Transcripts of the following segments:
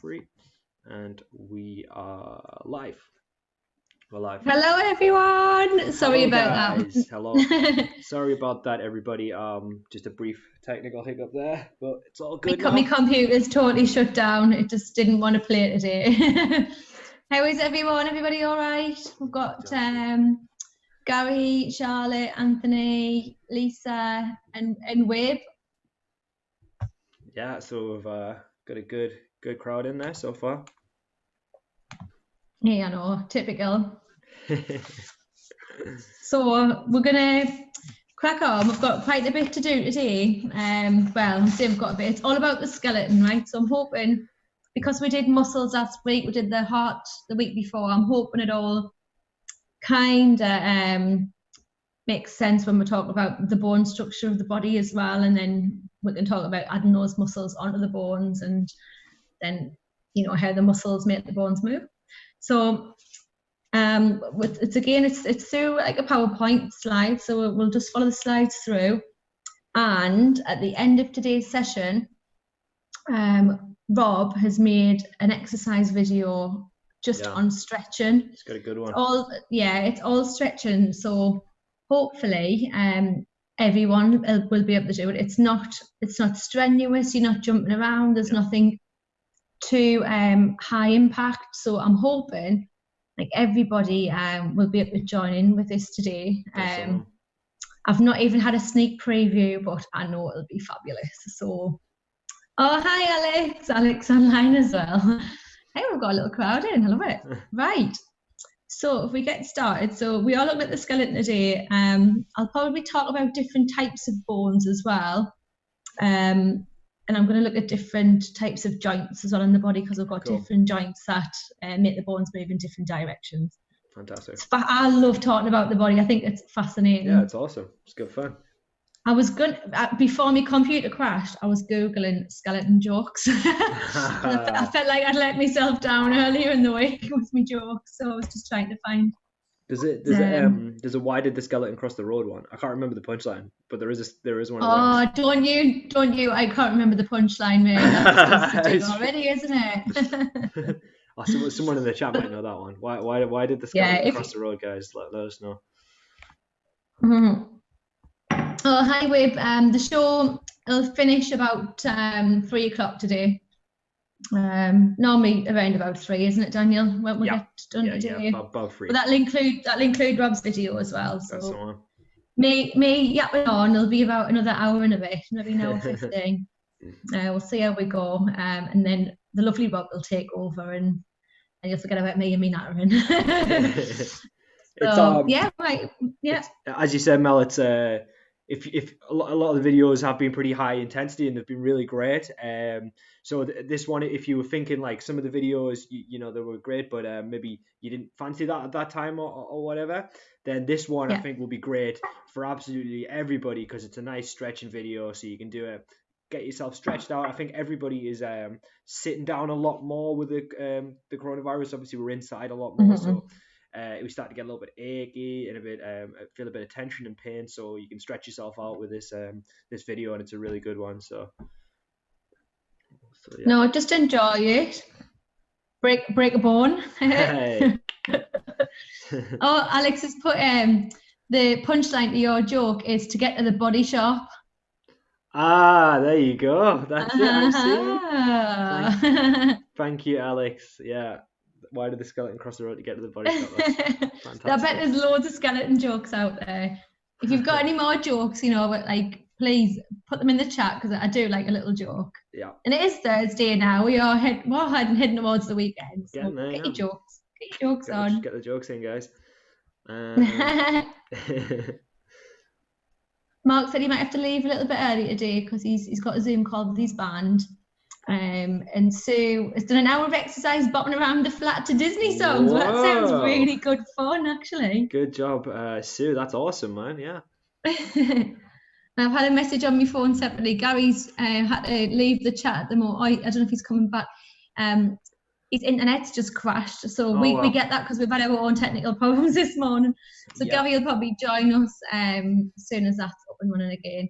3, and we are live. We're live. Hello everyone. Sorry about that. Hello. Sorry about that, everybody. Just a brief technical hiccup there, but it's all good now. My computer's totally shut down. It just didn't want to play today. How is everyone? Everybody all right? We've got Gary, Charlotte, Anthony, Lisa, and Wib. Yeah, so we've got a good crowd in there so far. Yeah, I know, typical. So we're gonna crack on. We've got quite a bit to do today. Well, I'm saying we've got a bit. It's all about the skeleton, right? So I'm hoping, because we did muscles last week, we did the heart the week before, I'm hoping it all kind of makes sense when we're talking about the bone structure of the body as well, and then we can talk about adding those muscles onto the bones, and then how the muscles make the bones move. So it's through like a PowerPoint slide, so we'll just follow the slides through, and at the end of today's session, Rob has made an exercise video just on stretching. It's got a good one. It's all stretching, so hopefully everyone will be able to do it. It's not strenuous, you're not jumping around, there's nothing too high impact, so I'm hoping like everybody will be able to join in with this today. I've not even had a sneak preview, but I know it'll be fabulous. So hi Alex online as well. Hey, we've got a little crowd in, I love it. Right, so if we get started, so we are looking at the skeleton today. I'll probably talk about different types of bones as well, and I'm going to look at different types of joints as well in the body, because we've got different joints that make the bones move in different directions. Fantastic. But I love talking about the body. I think it's fascinating. Yeah, it's awesome. It's good fun. I was before my computer crashed, I was Googling skeleton jokes. I felt like I'd let myself down earlier in the week with my jokes, so I was just trying to find. There's a why did the skeleton cross the road one? I can't remember the punchline, but there is one of those. Don't you? I can't remember the punchline, mate. That's just already, isn't it? Someone in the chat might know that one. Why did the skeleton cross the road, guys? Let us know. Mm-hmm. Oh, hi Wib. The show will finish about 3 o'clock today. Normally around about 3, isn't it, Daniel? When we get done today. Yeah, about 3. But that'll include Rob's video as well. So that's the one. Me yapping on. It'll be about another hour and a bit, maybe an hour 15. We'll see how we go, and then the lovely Rob will take over, and you'll forget about me and me nattering. As you said, Mel, it's if a lot of the videos have been pretty high intensity and they've been really great. So this one, if you were thinking like some of the videos, they were great, but maybe you didn't fancy that at that time or whatever, then this one I think will be great for absolutely everybody, because it's a nice stretching video, so you can do it. Get yourself stretched out. I think everybody is sitting down a lot more with the coronavirus. Obviously, we're inside a lot more, so we start to get a little bit achy and a bit feel a bit of tension and pain. So you can stretch yourself out with this video, and it's a really good one. So yeah. No, just enjoy it. Break a bone. Hey. Alex has put the punchline to your joke is to get to the body shop. There you go. That's it. Thank you, Alex. Yeah. Why did the skeleton cross the road to get to the body shop? That's fantastic. I bet there's loads of skeleton jokes out there. If you've got any more jokes, please put them in the chat, because I do like a little joke. Yeah. And it is Thursday now. We are heading towards the weekend. So get your jokes. Get your jokes on. Just get the jokes in, guys. Mark said he might have to leave a little bit early today because he's got a Zoom call with his band. And Sue has done an hour of exercise bopping around the flat to Disney songs. Well, that sounds really good fun, actually. Good job, Sue. That's awesome, man. Yeah. I've had a message on my phone separately. Gary's had to leave the chat at the moment. I don't know if he's coming back. His internet's just crashed, so we get that because we've had our own technical problems this morning. So Gary will probably join us as soon as that's up and running again.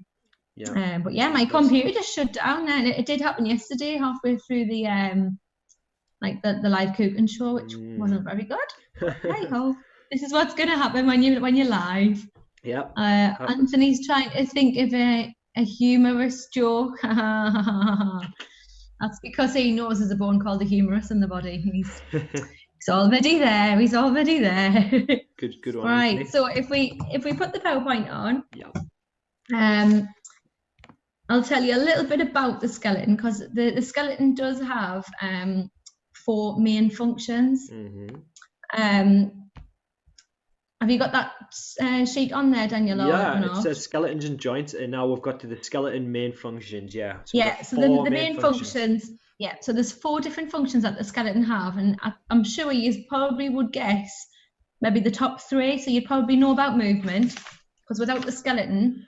Yeah. But my computer just shut down, and it did happen yesterday, halfway through the like the live cooking show, which wasn't very good. Hey ho, this is what's going to happen when you're live. Yep. Anthony's trying to think of a humorous joke. That's because he knows there's a bone called the humerus in the body. He's already there. He's already there. Good one. Right. Anthony. So if we put the PowerPoint on, yeah. I'll tell you a little bit about the skeleton, because the skeleton does have 4 main functions. Have you got that sheet on there, Daniel? Yeah, it says skeletons and joints, and now we've got to the skeleton main functions. Yeah. So so the main functions. Yeah. So there's 4 different functions that the skeleton have, and I'm sure you probably would guess maybe the top 3. So you probably know about movement, because without the skeleton,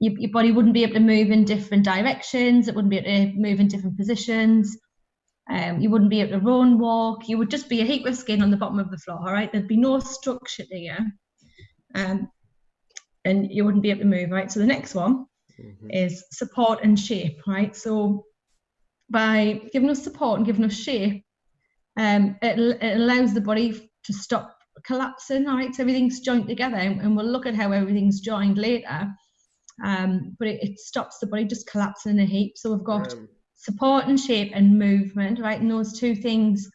your body wouldn't be able to move in different directions. It wouldn't be able to move in different positions. You wouldn't be able to run, walk. You would just be a heap of skin on the bottom of the floor, all right? There'd be no structure there. And you wouldn't be able to move, right? So the next one is support and shape, right? So by giving us support and giving us shape, it allows the body to stop collapsing, all right? So everything's joined together, and we'll look at how everything's joined later. But it stops the body just collapsing in a heap. So we've got support and shape and movement, right? And those 2 things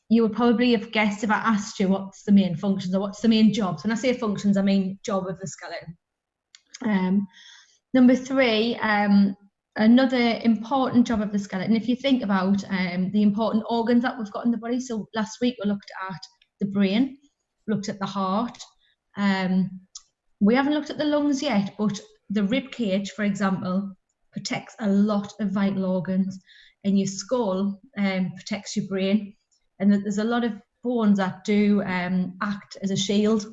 you would probably have guessed if I asked you what's the main functions or what's the main jobs. When I say functions, I mean job of the skeleton. Number 3, another important job of the skeleton, if you think about the important organs that we've got in the body. So last week we looked at the brain, looked at the heart. We haven't looked at the lungs yet, but the ribcage, for example, protects a lot of vital organs, and your skull protects your brain. And there's a lot of bones that do act as a shield,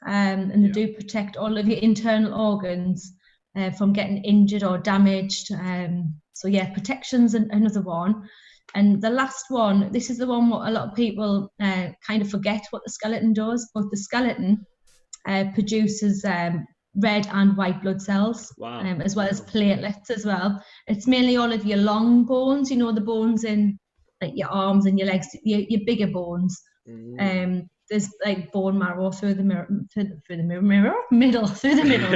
and they do protect all of your internal organs from getting injured or damaged. So yeah, protection's another one. And the last one, this is the one what a lot of people kind of forget what the skeleton does, but the skeleton produces red and white blood cells, as well as platelets as well. It's mainly all of your long bones, you know, the bones in like your arms and your legs, your bigger bones. There's like bone marrow through the middle,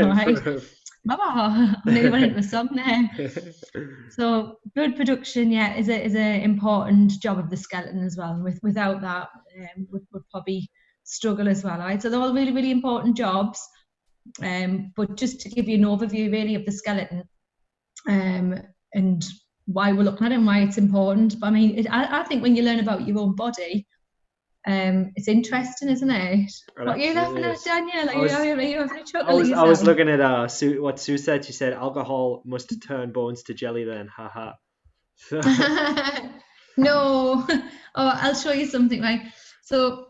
right? I nearly went into a song there. So blood production, is an important job of the skeleton as well. And without that, would probably struggle as well, right? So they're all really, really important jobs. But just to give you an overview really of the skeleton and why we're looking at it and why it's important. But I mean, I think when you learn about your own body, it's interesting, isn't it? What are you laughing at, Daniel? Are you having a chuckle at yourself? I was looking at what Sue said. She said alcohol must turn bones to jelly then. Haha. No. Oh, I'll show you something, right? So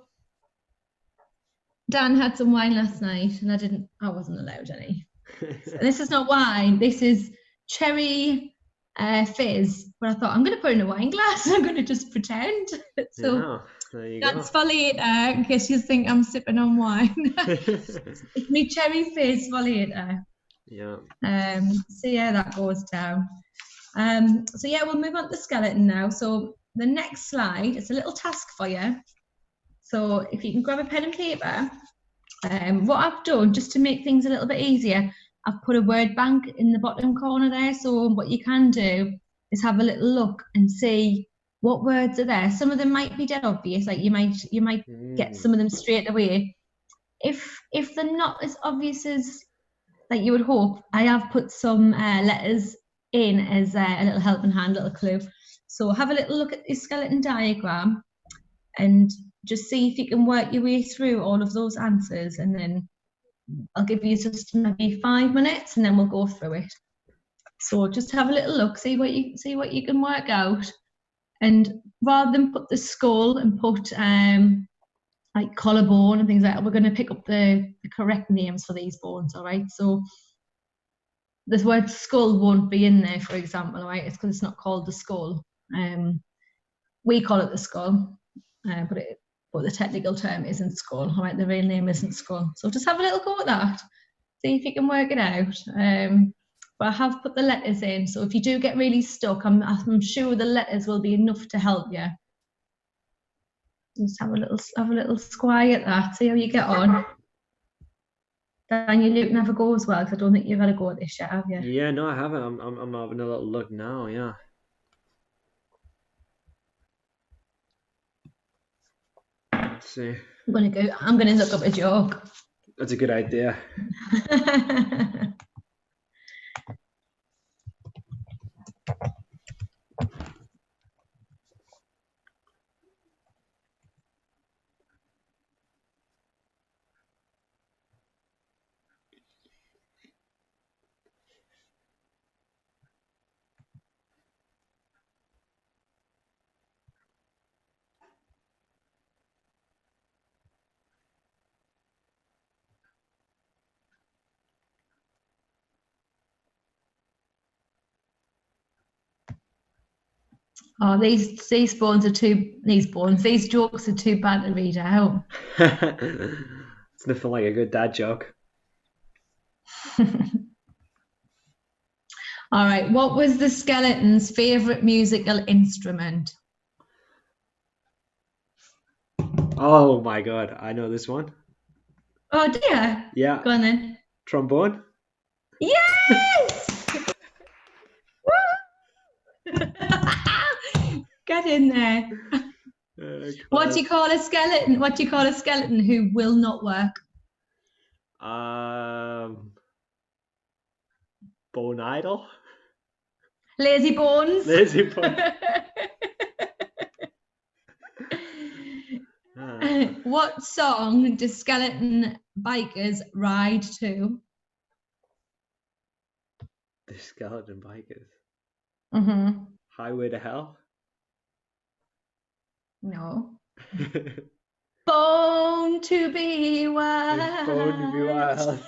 Dan had some wine last night, and I wasn't allowed any. So this is not wine. This is cherry fizz. But I thought I'm going to put in a wine glass. I'm going to just pretend. So there you that's for later, in case you think I'm sipping on wine. It's me cherry fizz for later. Yeah. So yeah, that goes down. So yeah, we'll move on to the skeleton now. So the next slide, it's a little task for you. So if you can grab a pen and paper, what I've done just to make things a little bit easier, I've put a word bank in the bottom corner there. So what you can do is have a little look and see what words are there. Some of them might be dead obvious, like you might get some of them straight away. If they're not as obvious as like you would hope, I have put some letters in as a little helping hand, little clue. So have a little look at this skeleton diagram and just see if you can work your way through all of those answers, and then I'll give you just maybe 5 minutes and then we'll go through it. So just have a little look, see what you can work out, and rather than put the skull and put like collarbone and things like that, we're going to pick up the correct names for these bones, all right? So the word skull won't be in there, for example, all right? It's because it's not called the skull. We call it the skull, but the technical term isn't skull, all right? The real name isn't skull. So just have a little go at that. See if you can work it out. But I have put the letters in, so if you do get really stuck, I'm sure the letters will be enough to help you. Just have a little squire at that. See how you get on. Daniel, you can have a go as well, because I don't think you've had a go at this yet, have you? Yeah, no, I haven't. I'm having a little look now. Yeah. Let's see. I'm gonna look up a joke. That's a good idea. Oh, these jokes are too bad to read out. It's nothing like a good dad joke. All right, what was the skeleton's favourite musical instrument? Oh my god, I know this one. Oh dear. Yeah. Go on then. Trombone. Yes! Get in there. What do you call a skeleton? What do you call a skeleton who will not work? Bone idle. Lazy bones. Lazy bones. What song do skeleton bikers ride to? The skeleton bikers. Mm-hmm. Highway to Hell. No. Bone to be wild. Bone to be wild.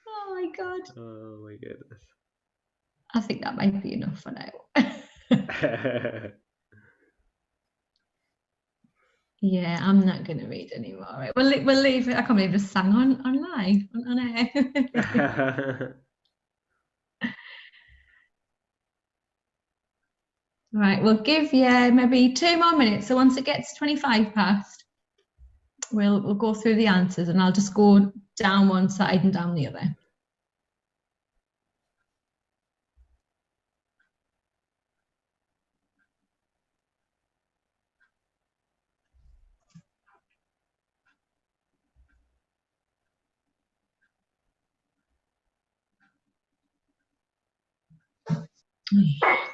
Oh my god. Oh my goodness. I think that might be enough for now. Yeah, I'm not going to read anymore. Right, we'll leave it. I can't believe I just sang on live on air. Right, we'll give you maybe 2 more minutes. So once it gets 25 past, we'll go through the answers, and I'll just go down one side and down the other.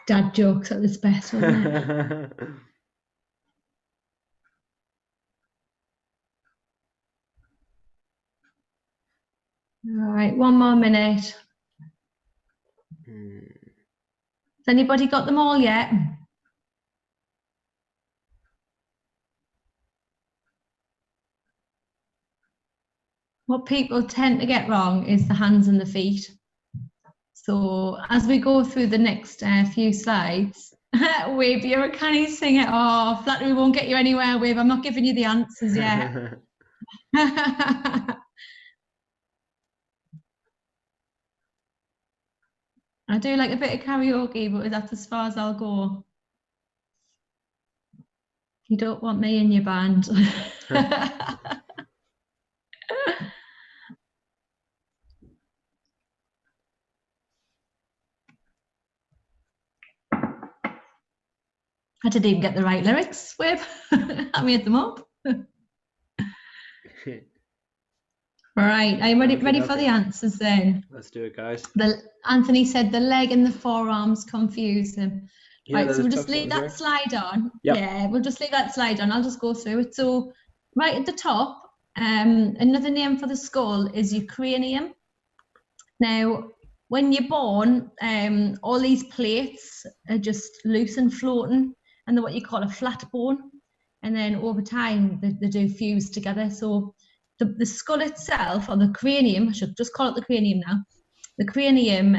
Dad jokes at its best, wasn't it? All right, 1 more minute. Has anybody got them all yet? What people tend to get wrong is the hands and the feet. So as we go through the next few slides, Wave, you're a canny singer. Oh, flattery won't get you anywhere, Wave. I'm not giving you the answers yet. I do like a bit of karaoke, but that's as far as I'll go. You don't want me in your band. I didn't even get the right lyrics, Wave. I made them up. Right, are you ready for the answers then? Let's do it, guys. Anthony said the leg and the forearms confuse him. Yeah, right, so we'll just leave that slide on. Yep. Yeah, we'll just leave that slide on. I'll just go through it. So right at the top, another name for the skull is your cranium. Now, when you're born, all these plates are just loose and floating, and they're what you call a flat bone. And then over time, they do fuse together. So the skull itself, or the cranium, I should just call it the cranium now. The cranium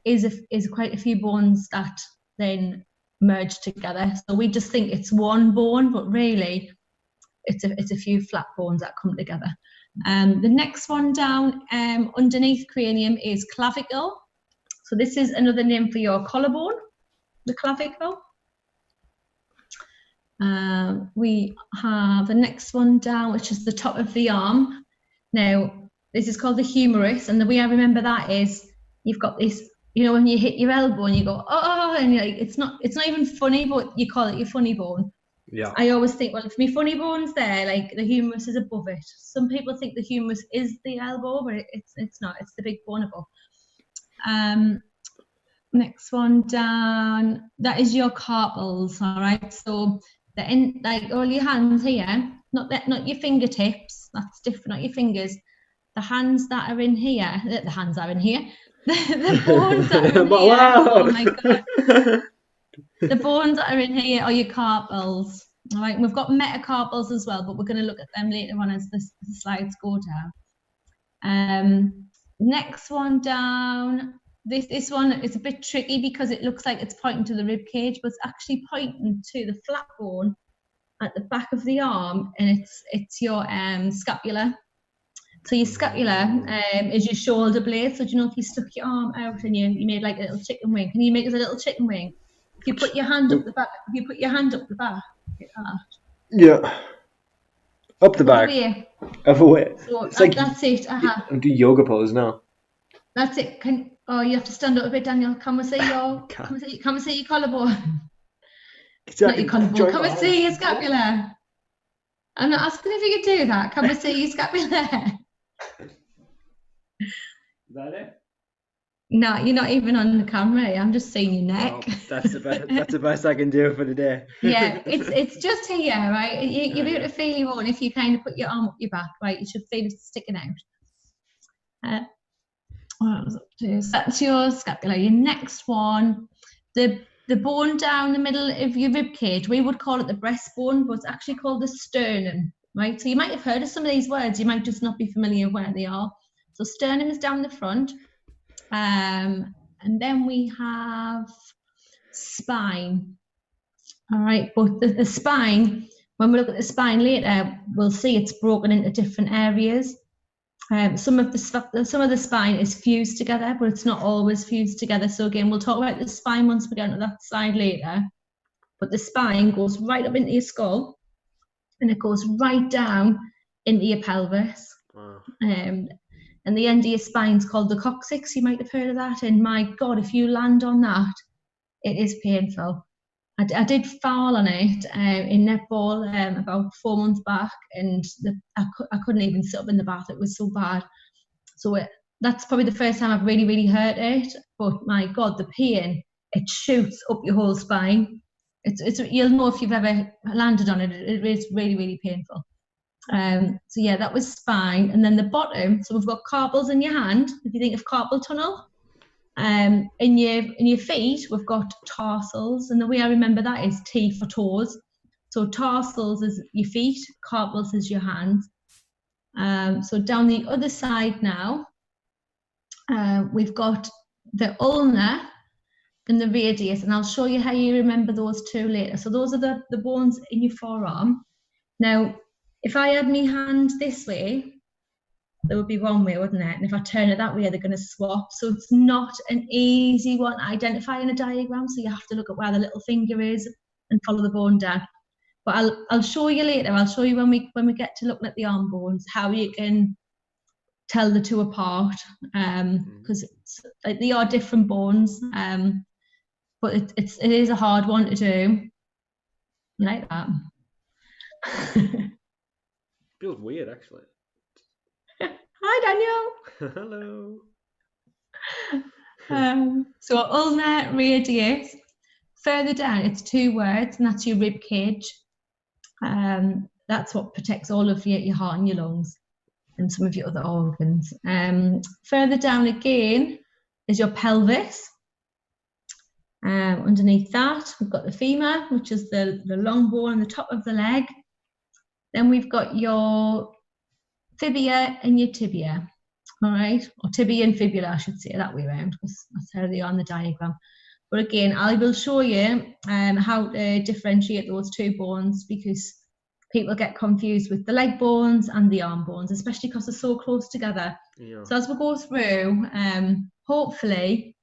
is quite a few bones that then merge together. So we just think it's one bone, but really it's a few flat bones that come together. The next one down underneath cranium is clavicle. So this is another name for your collarbone, the clavicle. We have the next one down, which is the top of the arm. Now, this is called the humerus, and the way I remember that is you've got this, you know, when you hit your elbow and you go, oh, and you're like, it's not even funny, but you call it your funny bone. Yeah. I always think, well, if my funny bone's there, like the humerus is above it. Some people think the humerus is the elbow, but it's not. It's the big bone above. Next one down, that is your carpals, all right? So the in, like all your hands here, not your fingertips, that's different, not your fingers. The hands that are in here, the hands are in here. The bones that are in here. Wow. Oh my God. The bones that are in here are your carpals. All right, and we've got metacarpals as well, but we're going to look at them later on as the slides go down. Next one down. This one is a bit tricky because it looks like it's pointing to the rib cage, but it's actually pointing to the flat bone at the back of the arm, and it's your scapula. So your scapula is your shoulder blade. So do you know if you stuck your arm out and you made like a little chicken wing? Can you make us a little chicken wing? If you put your hand up the back, Yeah. Up the back. Other way. So that's it. I'm doing yoga pose now. That's it. You have to stand up a bit, Daniel. Come and see your collarbone. Not your collarbone. Come and see your scapula. I'm not asking if you can do that. Come and see your scapula. Is that it? No, you're not even on the camera. I'm just seeing your neck. Oh, that's the best I can do for the day. Yeah, it's just here, right? You'll be able to feel your own if you kind of put your arm up your back, right? You should feel it sticking out. So that's your scapula. Your next one, the bone down the middle of your rib cage, we would call it the breastbone, but it's actually called the sternum, right? So you might have heard of some of these words, you might just not be familiar where they are. So sternum is down the front, and then we have spine. All right, but the spine, when we look at the spine later, we'll see it's broken into different areas. Some of the spine is fused together, but it's not always fused together. So again, we'll talk about the spine once we get onto that side later. But the spine goes right up into your skull, and it goes right down into your pelvis. Wow. And the end of your spine is called the coccyx. You might have heard of that. And my God, if you land on that, it is painful. I did fall on it in netball about 4 months back, and I couldn't even sit up in the bath. It was so bad. So that's probably the first time I've really, really hurt it. But my God, the pain, it shoots up your whole spine. It's you'll know if you've ever landed on it. It is really, really painful. So yeah, that was spine. And then the bottom, so we've got carpals in your hand. If you think of carpal tunnel. In your feet, we've got tarsals, and the way I remember that is T for toes. So tarsals is your feet, carpals is your hands. So down the other side now, we've got the ulna and the radius, and I'll show you how you remember those two later. So those are the bones in your forearm. Now, if I had my hand this way, there would be one way, wouldn't it? And if I turn it that way, they're going to swap. So it's not an easy one to identify in a diagram. So you have to look at where the little finger is and follow the bone down. But I'll show you later. I'll show you when we get to looking at the arm bones how you can tell the two apart, because like, they are different bones. But it is a hard one to do. You like that? Feels weird, actually. Hi, Daniel. Hello. So ulnar radius. Further down, it's two words, and that's your rib cage. That's what protects all of your heart and your lungs, and some of your other organs. Further down again is your pelvis. Underneath that, we've got the femur, which is the long bone on the top of the leg. Then we've got your fibia and your tibia, all right, or tibia and fibula, I should say, that way around, because that's how they are on the diagram. But again, I will show you how to differentiate those two bones, because people get confused with the leg bones and the arm bones, especially because they're so close together. Yeah. So as we go through, hopefully,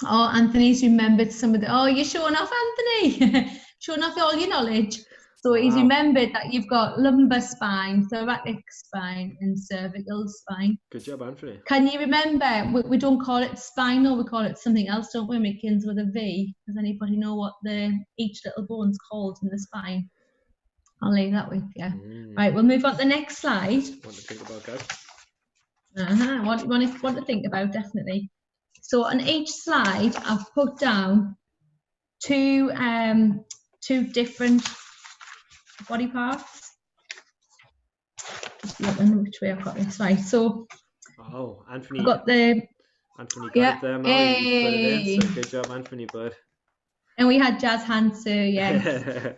Anthony's remembered some of the, you're showing off, Anthony. showing off all your knowledge. So he's Wow. remembered that you've got lumbar spine, thoracic spine, and cervical spine. Good job, Anthony. Can you remember? We don't call it spinal, we call it something else, don't we? It begins with a V. Does anybody know what each little bone's called in the spine? I'll leave that with you. Right, we'll move on to the next slide. Want to think about that? Want to think about, definitely. So on each slide, I've put down two different body parts. Just looking which way I've got this. Right, so Anthony. I've got the Anthony got it there, Mel. Hey. So good job, Anthony, bud. And we had jazz hands too, yes.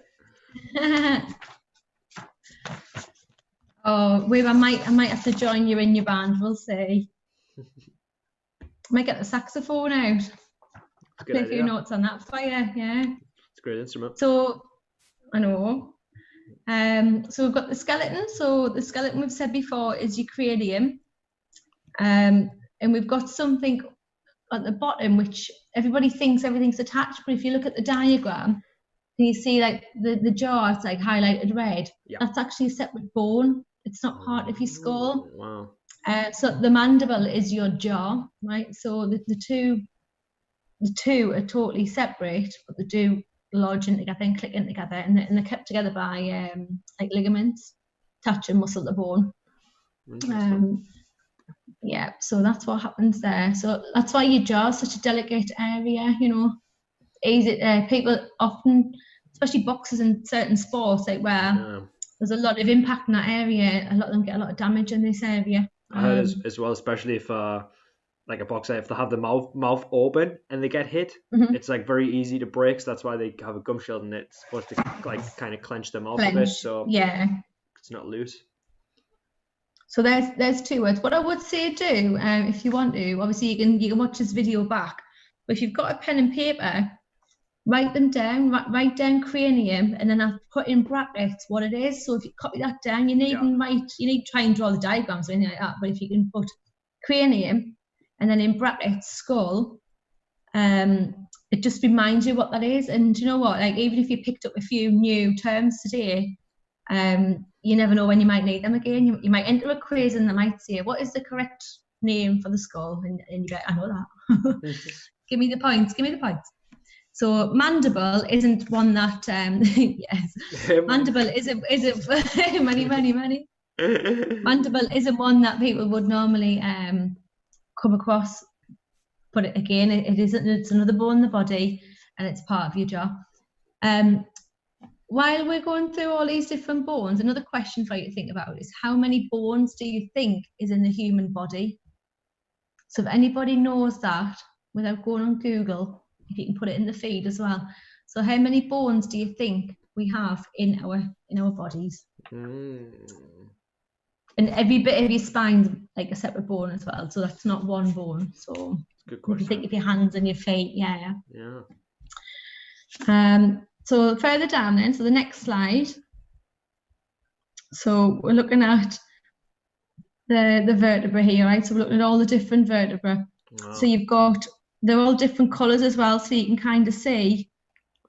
Oh, Wib, I might have to join you in your band. We'll see. Might get the saxophone out. Play a few notes on that for you. Yeah. It's a great instrument. So I know. So we've got the skeleton. So the skeleton we've said before is your cranium. And we've got something at the bottom which everybody thinks everything's attached, but if you look at the diagram, you see like the jaw, it's like highlighted red. Yeah. That's actually a separate bone. It's not part of your skull. Wow. So the mandible is your jaw, right? So the two are totally separate, but they do lodge in together and click in together, and they're kept together by like ligaments, attach and muscle the bone. Yeah, so that's what happens there. So that's why your jaw is such a delicate area, you know. Easy, people often, especially boxers in certain sports, like where there's a lot of impact in that area, a lot of them get a lot of damage in this area. I heard as well, especially if like a boxer, if they have the mouth open and they get hit, it's like very easy to break. So that's why they have a gum shield, and it's supposed to like kind of clench them mouth a bit, so yeah, it's not loose. So there's two words. What I would say do, if you want to, obviously you can watch this video back, but if you've got a pen and paper, write them down. Write down cranium, and then I've put in brackets what it is. So if you copy that down, you need to try and draw the diagrams or anything like that. But if you can put cranium and then in brackets skull, it just reminds you what that is. And do you know what? Like even if you picked up a few new terms today, you never know when you might need them again. You might enter a quiz and they might say, what is the correct name for the skull? And you go, I know that. Give me the points. So mandible isn't one that, yes, mandible isn't money. Mandible isn't one that people would normally come across. But again, it isn't. It's another bone in the body, and it's part of your jaw. While we're going through all these different bones, another question for you to think about is how many bones do you think is in the human body? So if anybody knows that, without going on Google, if you can put it in the feed as well. So how many bones do you think we have in our bodies? And every bit of your spine's like a separate bone as well. So that's not one bone. So good question. If you think of your hands and your feet, yeah. Yeah. So further down then, so the next slide. So we're looking at the vertebra here, right? So we're looking at all the different vertebra. Wow. So you've got, they're all different colours as well, so you can kind of see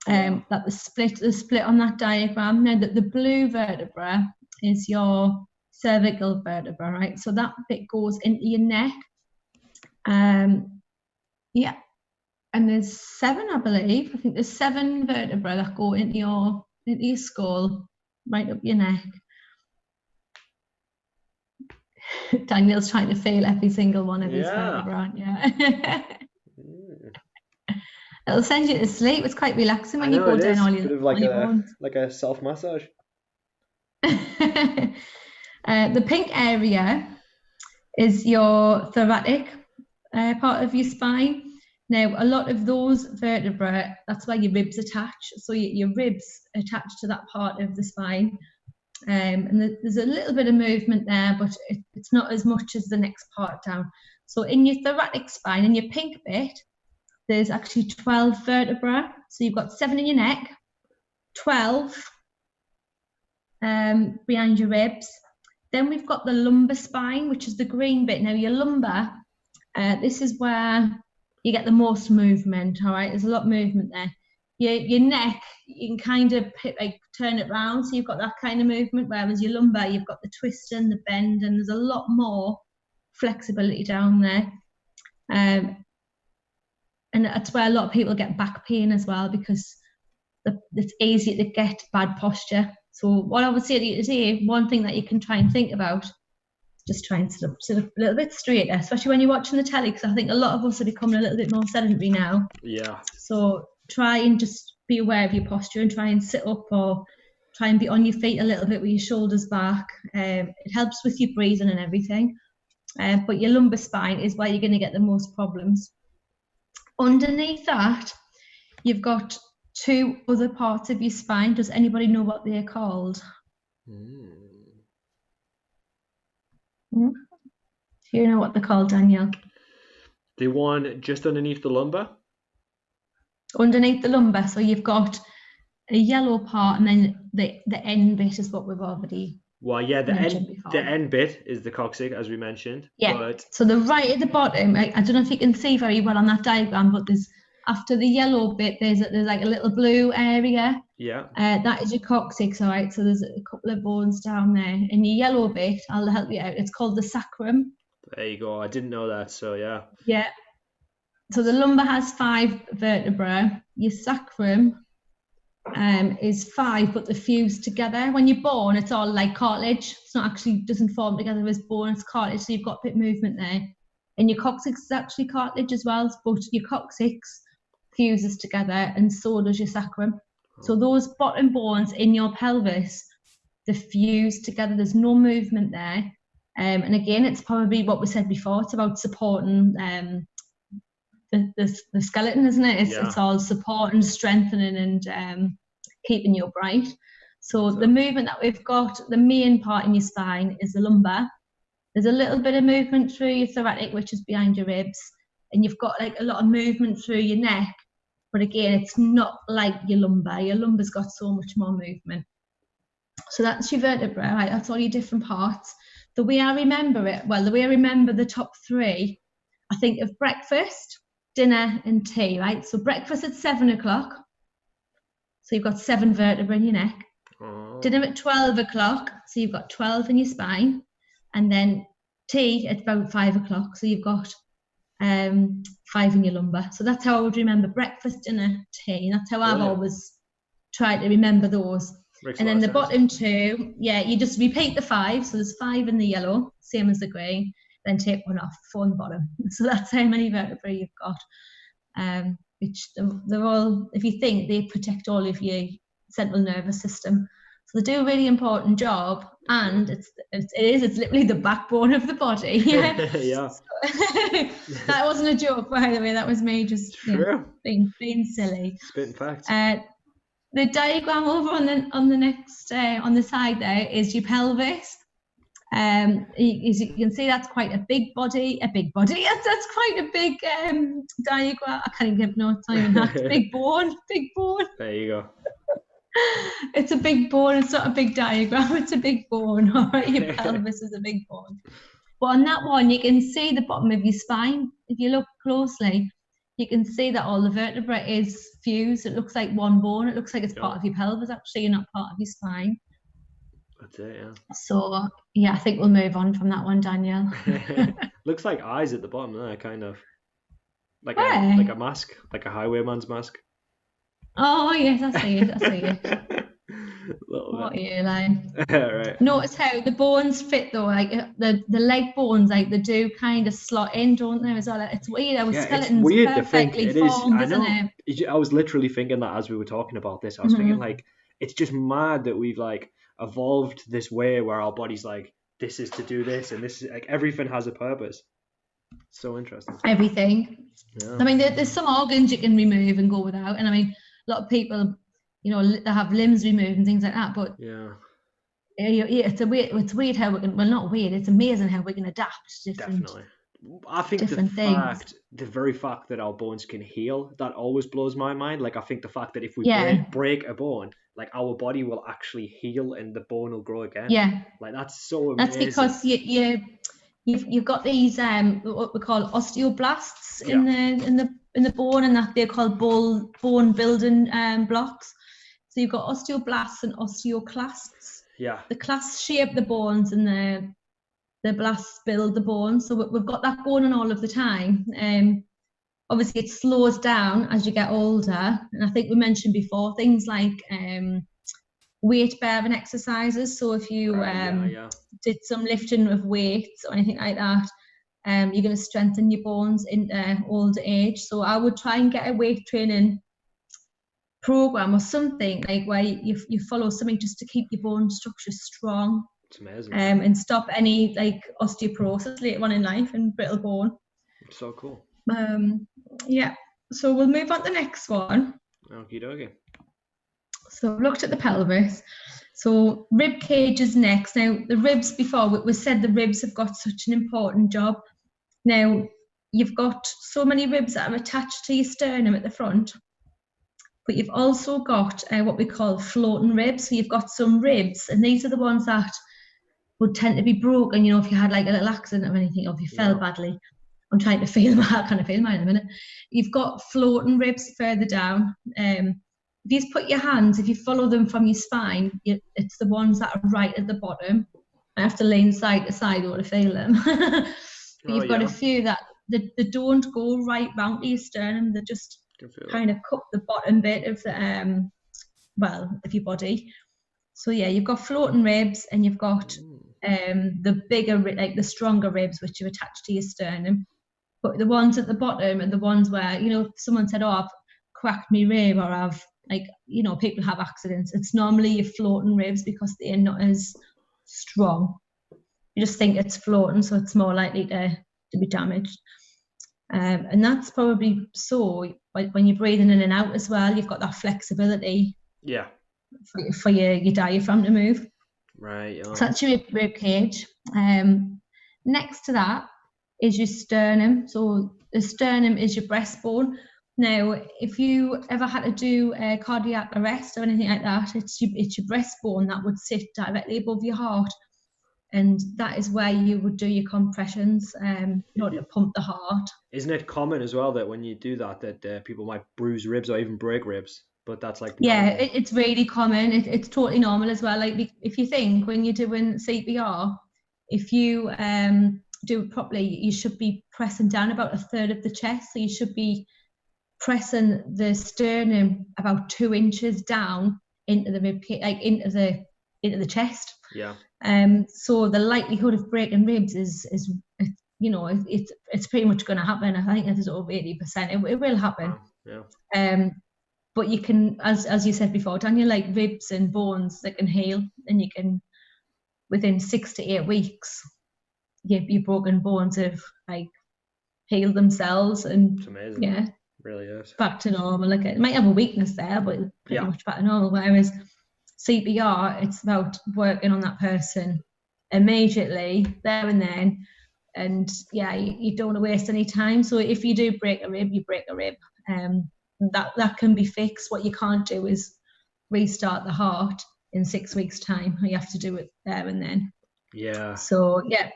that the split on that diagram. Now that the blue vertebra is your cervical vertebra, right? So that bit goes into your neck. Yeah. And there's 7, I believe. I think there's 7 vertebrae that go into your skull, right up your neck. Daniel's trying to feel every single one of his vertebrae. Yeah. It'll send you to sleep. It's quite relaxing when you go down all your bones. Like a self-massage. The pink area is your thoracic part of your spine. Now, a lot of those vertebrae, that's where your ribs attach. So your ribs attach to that part of the spine. And there's a little bit of movement there, but it's not as much as the next part down. So in your thoracic spine, in your pink bit, there's actually 12 vertebrae. So you've got 7 in your neck, 12 behind your ribs. Then we've got the lumbar spine, which is the green bit. Now your lumbar, this is where you get the most movement, all right? There's a lot of movement there. your neck, you can kind of like turn it round, so you've got that kind of movement, whereas your lumbar, you've got the twist and the bend, and there's a lot more flexibility down there. And that's where a lot of people get back pain as well, because it's easier to get bad posture. So what I would say to you today, one thing that you can try and think about, just try and sit up a little bit straighter, especially when you're watching the telly, because I think a lot of us are becoming a little bit more sedentary now. Yeah. So try and just be aware of your posture and try and sit up, or try and be on your feet a little bit with your shoulders back. It helps with your breathing and everything. But your lumbar spine is where you're going to get the most problems. Underneath that, you've got two other parts of your spine. Does anybody know what they're called? Do you know what they're called, Daniel? The one just underneath the lumbar? Underneath the lumbar. So you've got a yellow part, and then the end bit is what we've already mentioned before. The end bit is the coccyx, as we mentioned. Yeah. But... So the right at the bottom, I don't know if you can see very well on that diagram, but there's, after the yellow bit, there's like a little blue area. Yeah. That is your coccyx, all right? So there's a couple of bones down there. And your yellow bit, I'll help you out, it's called the sacrum. There you go. I didn't know that, so yeah. Yeah. So the lumbar has 5 vertebrae. Your sacrum is 5, but they're fused together. When you're born, it's all like cartilage. It's not actually, doesn't form together as bone, it's cartilage, so you've got a bit of movement there. And your coccyx is actually cartilage as well, but your coccyx fuses together, and so does your sacrum. So those bottom bones in your pelvis, they're fused together, there's no movement there. And again, it's probably what we said before, it's about supporting the skeleton, isn't it? It's all supporting, strengthening, and keeping you upright. So the movement that we've got, the main part in your spine is the lumbar. There's a little bit of movement through your thoracic, which is behind your ribs, and you've got like a lot of movement through your neck. But again, it's not like your lumbar. Your lumbar's got so much more movement. So that's your vertebra, right? That's all your different parts. The way I remember it, well, the way I remember the top 3, I think of breakfast, dinner, and tea, right? So breakfast at 7 o'clock. So you've got 7 vertebrae in your neck. Dinner at 12 o'clock. So you've got 12 in your spine. And then tea at about 5 o'clock. So you've got 5 in your lumbar. So that's how I would remember breakfast, dinner, tea. And that's how I've always tried to remember those. And then the bottom 2, you just repeat the 5. So there's 5 in the yellow, same as the green. Then take 1 off, 4 on the bottom. So that's how many vertebrae you've got. Which they're all, if you think, they protect all of your central nervous system. So they do a really important job, and it's literally the backbone of the body. Yeah. Yeah. So, that wasn't a joke, by the way. That was me just being silly. Spitting facts. The diagram over on the next on the side there is your pelvis. As you can see, that's quite a big body. That's quite a big diagram. I can't even give notes on that. Big bone. There you go. It's a big bone. It's not a big diagram. It's a big bone. All right, your pelvis is a big bone. But on that one, you can see the bottom of your spine. If you look closely, you can see that all the vertebrae is fused. It looks like one bone. It looks like it's part of your pelvis. Actually, you're not part of your spine. That's it, yeah. So, yeah, I think we'll move on from that one, Daniel. Looks like eyes at the bottom there, kind of. Like a mask, like a highwayman's mask. Oh, yes, I see it. What are you like? Right. Notice how the bones fit, though. Like the leg bones, like they do kind of slot in, don't they? As well, it's weird. Our skeleton's weird perfectly to think. formed, isn't it? I was literally thinking that as we were talking about this. I was thinking like, it's just mad that we've like evolved this way where our body's like, this is to do this, and this is like everything has a purpose. So interesting. Everything. Yeah. I mean, there's some organs you can remove and go without, and I mean, a lot of people, you know, they have limbs removed and things like that. But it's weird how we can. Well, not weird. It's amazing how we can adapt to different. Definitely. I think the very fact that our bones can heal, that always blows my mind. Like, I think the fact that if we break a bone, like our body will actually heal and the bone will grow again. Yeah. Like, that's so amazing. That's because you've got these what we call osteoblasts in the bone, and that they're called bone building blocks. So you've got osteoblasts and osteoclasts. Yeah. The clasts shape the bones, and the blasts build the bones. So we've got that going on all of the time. Obviously, it slows down as you get older, and I think we mentioned before things like weight bearing exercises. So if you did some lifting of weights or anything like that, you're going to strengthen your bones into older age. So I would try and get a weight training program or something like where you follow something just to keep your bone structure strong. It's amazing. And stop any like osteoporosis later on in life and brittle bone. So cool. Yeah. So we'll move on to the next one. Okie dokie. So we've looked at the pelvis. So rib cage is next. Now the ribs, before we said the ribs have got such an important job. Now you've got so many ribs that are attached to your sternum at the front, but you've also got what we call floating ribs. So you've got some ribs, and these are the ones that would tend to be broken, you know, if you had like a little accident or anything, or if you fell badly. I'm trying to feel mine, I kind of feel mine in a minute. You've got floating ribs further down. If you just put your hands, if you follow them from your spine, it's the ones that are right at the bottom. I have to lean side to side or to feel them. But you've got a few that they don't go right round to your sternum, they just kind of cup the bottom bit of the of your body. So yeah, you've got floating ribs, and you've got the bigger, like the stronger ribs, which are attached to your sternum. But the ones at the bottom are the ones where, you know, if someone said, "Oh, I've cracked my rib," or "I've," like, you know, people have accidents. It's normally your floating ribs because they're not as strong. You just think it's floating, so it's more likely to be damaged. And that's probably so when you're breathing in and out as well, you've got that flexibility. Yeah. For your diaphragm to move. Right. Yeah. So that's your rib cage. Next to that is your sternum. So the sternum is your breastbone. Now, if you ever had to do a cardiac arrest or anything like that, it's your breastbone that would sit directly above your heart, and that is where you would do your compressions in order to pump the heart. Isn't it common as well that when you do that people might bruise ribs or even break ribs? But that's like it's really common. It's totally normal as well. Like if you think when you're doing CPR, if you do it properly, you should be pressing down about 1/3 of the chest. So you should be pressing the sternum about 2 inches down into the rib, like into the chest. Yeah. So the likelihood of breaking ribs is you know, it's pretty much going to happen. I think it is over 80%. It will happen. Wow. Yeah. But you can, as you said before, Daniel, like ribs and bones that can heal, and you can, within 6 to 8 weeks, your broken bones have like healed themselves, and it's amazing. Yeah, it really is back to normal. Like it might have a weakness there, but it's pretty much back to normal. Whereas CPR, it's about working on that person immediately, there and then, and yeah, you don't want to waste any time. So if you do break a rib, you break a rib. That can be fixed. What you can't do is restart the heart in 6 weeks' time. You have to do it there and then. Yeah. So yeah,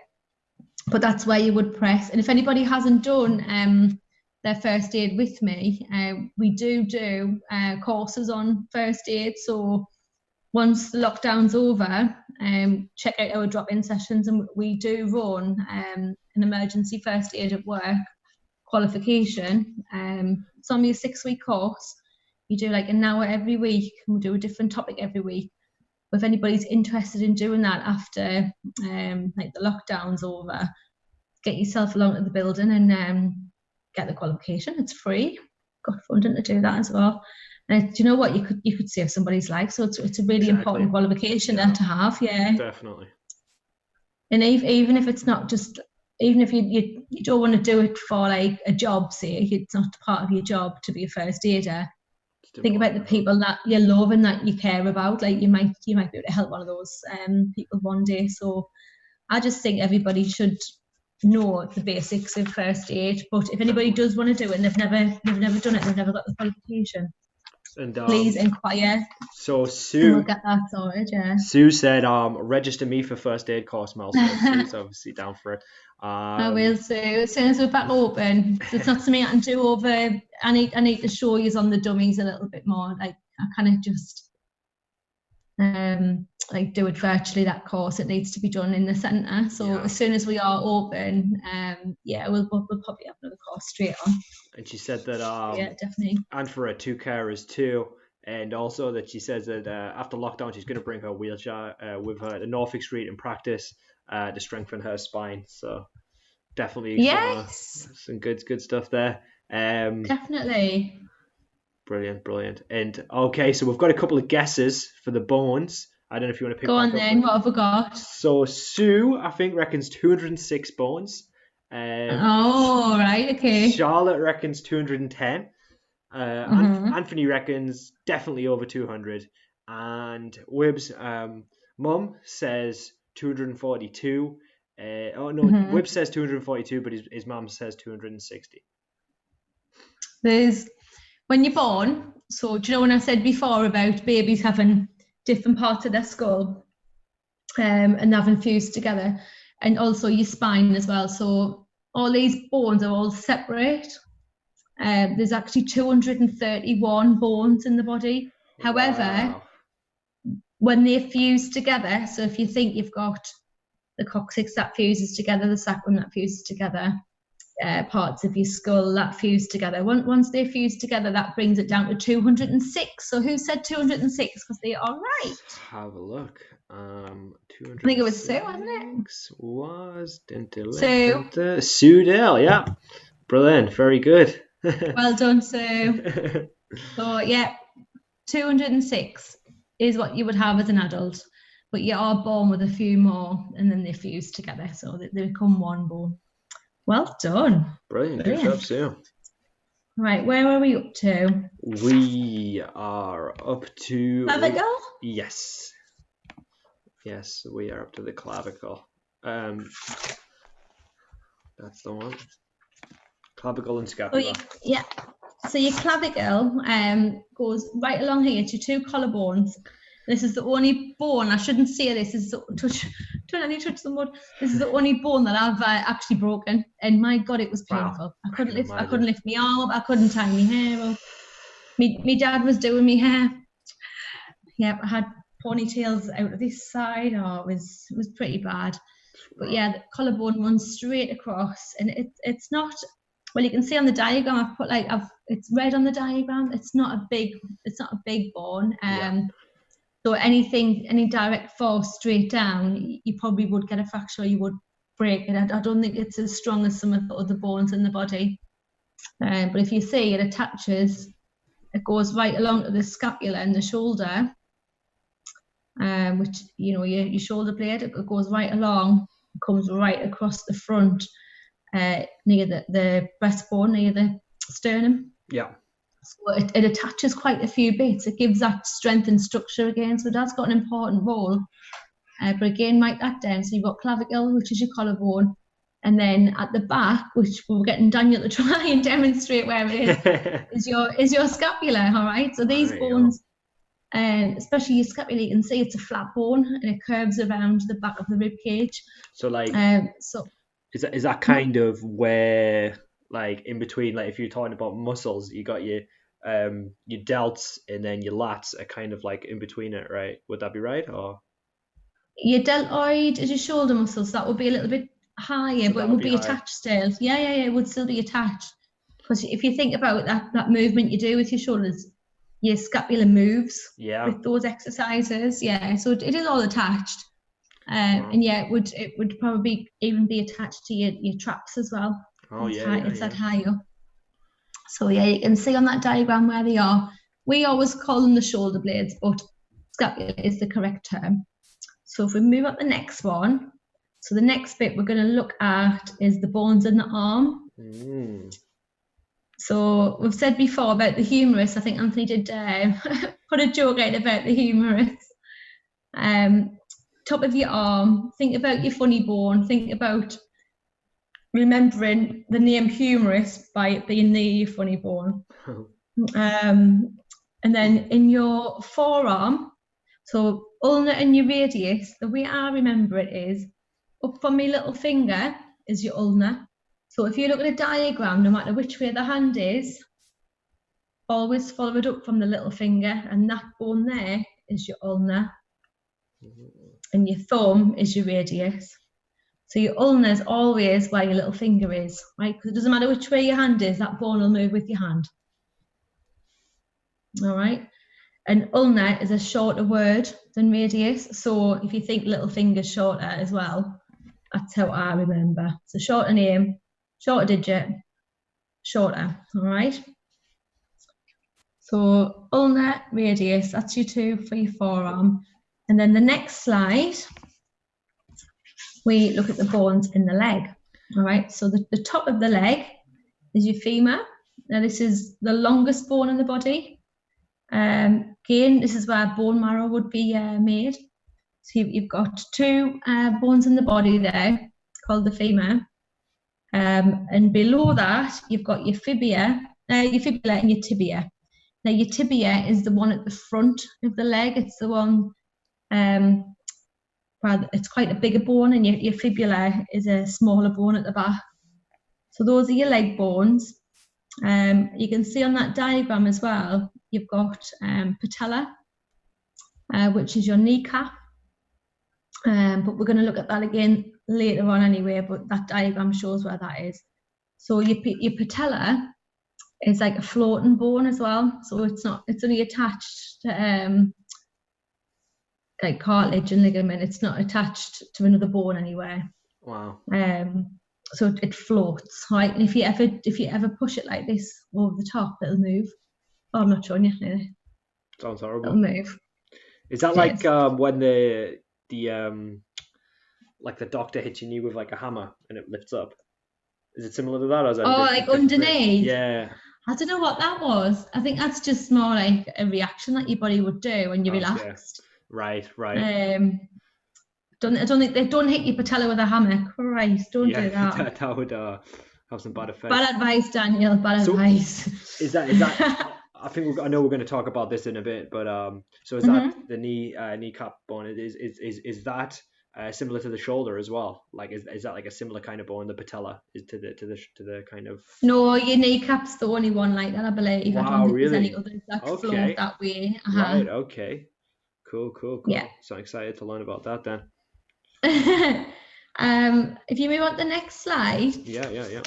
but that's where you would press. And if anybody hasn't done their first aid with me, we do courses on first aid. So once the lockdown's over, check out our drop-in sessions, and we do run an emergency first aid at work qualification. It's only a 6-week course. You do like an hour every week, and we do a different topic every week. If anybody's interested in doing that after like the lockdown's over, get yourself along to the building and get the qualification. It's free. Got funding to do that as well. And do you know what? You could save somebody's life. So it's a really important qualification to have. Yeah, definitely. And even if it's not just, even if you don't want to do it for like a job, say it's not part of your job to be a first aider. Think about the people that you love and that you care about. Like you might be able to help one of those people one day. So I just think everybody should know the basics of first aid. But if anybody does want to do it and they've never done it, they've never got the qualification, And please inquire. so And Sue, we'll get that sorted, yeah. Sue said, register me for first aid course, Mel. So Sue's obviously down for it. I will too. As soon as we're back open, it's not something I can do over. I need to show you on the dummies a little bit more. Like I kind of just like do it virtually. That course, it needs to be done in the centre. So as soon as we are open, yeah, we'll probably have another course straight on. And she said that yeah, definitely. And for her 2 carers too. And also that she says that after lockdown, she's going to bring her wheelchair with her to Norfolk Street in practice to strengthen her spine. So definitely some good stuff there. Definitely. Brilliant. And okay, so we've got a couple of guesses for the bones. I don't know if you want to pick Go back on up then, what have we got? So Sue, I think, reckons 206 bones. Oh, right, okay. Charlotte reckons 210. Anthony reckons definitely over 200. And Wibb's mum says 242. Wibb says 242, but his mum says 260. There's, when you're born, so do you know when I said before about babies having different parts of their skull and having fused together, and also your spine as well. So all these bones are all separate. There's actually 231 bones in the body. However, when they fuse together, so if you think you've got the coccyx that fuses together, the sacrum that fuses together, parts of your skull that fuse together. Once they fuse together, that brings it down to 206. So who said 206? Because they are right. Let's have a look. 206 I think it was Sue, wasn't it? Was Sue Dale, yeah. Brilliant, very good. Well done, Sue. So yeah, 206 is what you would have as an adult, but you are born with a few more, and then they fuse together, so they become one bone. Well done. Brilliant. Good job, Sue. Right, where are we up to? We are up to clavicle. Yes, we are up to the clavicle. That's the one. Clavicle and scapula. So your clavicle goes right along here to 2 collarbones. This is the only bone, I shouldn't say this, is touch the mud. This is the only bone that I've actually broken, and my God, it was painful. Wow. I couldn't lift my arm up, I couldn't tie my hair up. My dad was doing my hair. Yeah, I had ponytails out of this side. Oh, it was pretty bad. But yeah, the collarbone runs straight across, and it's not. Well, you can see on the diagram I've put it's red on the diagram. It's not a big bone. So any direct force straight down, you probably would get a fracture, you would break it. I don't think it's as strong as some of the other bones in the body. But if you see, it attaches, it goes right along to the scapula and the shoulder, which, your shoulder blade, it goes right along, comes right across the front, near the breastbone, near the sternum. Yeah. So it attaches quite a few bits. It gives that strength and structure again. So that's got an important role. But again, write that down. So you've got clavicle, which is your collarbone. And then at the back, which we're getting Daniel to try and demonstrate where it is your scapula, all right? So these bones, especially your scapula, you can see it's a flat bone and it curves around the back of the rib cage. So is that kind of where, like, in between, like if you're talking about muscles, you got your delts and then your lats are kind of like in between it, right? Would that be right? Or your deltoid is your shoulder muscles. That would be a little bit higher, but it would be attached still. Yeah, it would still be attached. Because if you think about that movement you do with your shoulders, your scapula moves with those exercises. Yeah, so it is all attached. And yeah, it would probably even be attached to your traps as well. It's that high up. So yeah, you can see on that diagram where they are. We always call them the shoulder blades, but scapula is the correct term. So if we move up the next one, so the next bit we're going to look at is the bones in the arm. So we've said before about the humerus. I think Anthony did put a joke out about the humerus. Top of your arm, think about your funny bone, think about remembering the name humerus by it being near your funny bone. And then in your forearm, so ulna and your radius, the way I remember it is, up from my little finger is your ulna. So if you look at a diagram, no matter which way the hand is, always follow it up from the little finger, and that bone there is your ulna, and your thumb is your radius. So your ulna is always where your little finger is, right? Because it doesn't matter which way your hand is, that bone will move with your hand. All right. And ulna is a shorter word than radius. So if you think little finger's shorter as well, that's how I remember. So shorter name, shorter digit, shorter. All right. So ulna, radius, that's your two for your forearm. And then the next slide, we look at the bones in the leg. All right. So the top of the leg is your femur. Now this is the longest bone in the body. Again, this is where bone marrow would be made. So you've got two bones in the body there called the femur. And below that, you've got your fibula and your tibia. Now your tibia is the one at the front of the leg. It's the one, well, it's quite a bigger bone, and your fibula is a smaller bone at the back. So those are your leg bones. You can see on that diagram as well, you've got patella, which is your kneecap. But we're going to look at that again later on anyway, but that diagram shows where that is. So your patella is like a floating bone as well. So it's only attached to like cartilage and ligament. It's not attached to another bone anywhere. Wow. So it floats, right? And if you ever push it like this over the top, it'll move. Oh, I'm not showing you. Sounds horrible. It'll move. Is that like when the like the doctor hits your knee with like a hammer and it lifts up? Is it similar to that, or is that like underneath? Yeah. I don't know what that was. I think that's just more like a reaction that your body would do when you're relaxed. Right. I don't think they don't hit your patella with a hammer. Christ, don't do that. That would have some bad effects. Bad advice, Daniel. Bad advice. Is that? I know we're going to talk about this in a bit, but so is that the kneecap bone? Is that similar to the shoulder as well? Like is that like a similar kind of bone? The patella is to the kind of. No, your kneecap's the only one like that, I believe. Wow, I don't think really? there's any others that float that way. Right. Okay. Cool. Yeah. So I'm excited to learn about that then. If you move on to the next slide. Yeah.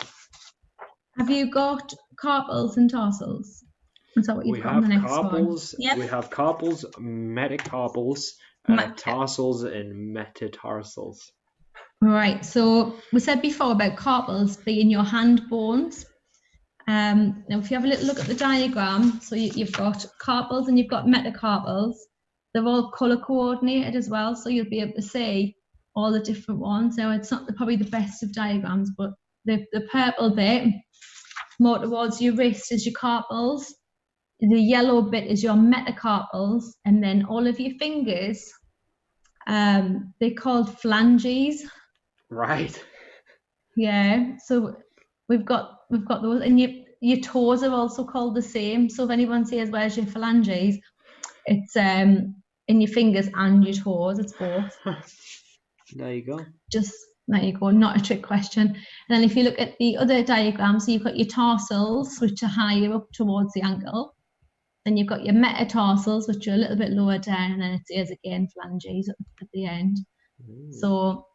Have you got carpals and tarsals? Is that what you've got on the next one? Yep. We have carpals, metacarpals, tarsals, and metatarsals. Right. So we said before about carpals being your hand bones. Now, if you have a little look at the diagram, so you've got carpals and you've got metacarpals. They're all colour coordinated as well, so you'll be able to see all the different ones. Now, it's not probably the best of diagrams, but the purple bit more towards your wrist is your carpals. The yellow bit is your metacarpals, and then all of your fingers, they're called phalanges. Right. Yeah. So we've got those, and your toes are also called the same. So if anyone says where's your phalanges, it's in your fingers and your toes. It's both. There you go. There you go. Not a trick question. And then if you look at the other diagram, so you've got your tarsals, which are higher up towards the ankle. Then you've got your metatarsals, which are a little bit lower down, and then it says again phalanges at the end. So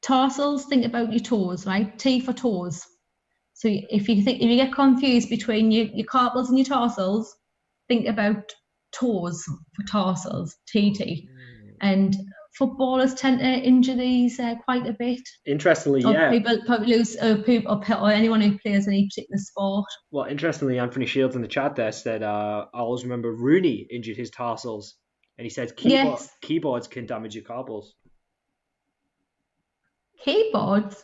tarsals, think about your toes, right? T for toes. So if you get confused between your carpals and your tarsals, think about toes for tarsals, TT. And footballers tend to injure these quite a bit. Interestingly, People probably lose, or anyone who plays any particular sport. Well, interestingly, Anthony Shields in the chat there said, I always remember Rooney injured his tarsals, and he said keyboards can damage your carpals. Keyboards?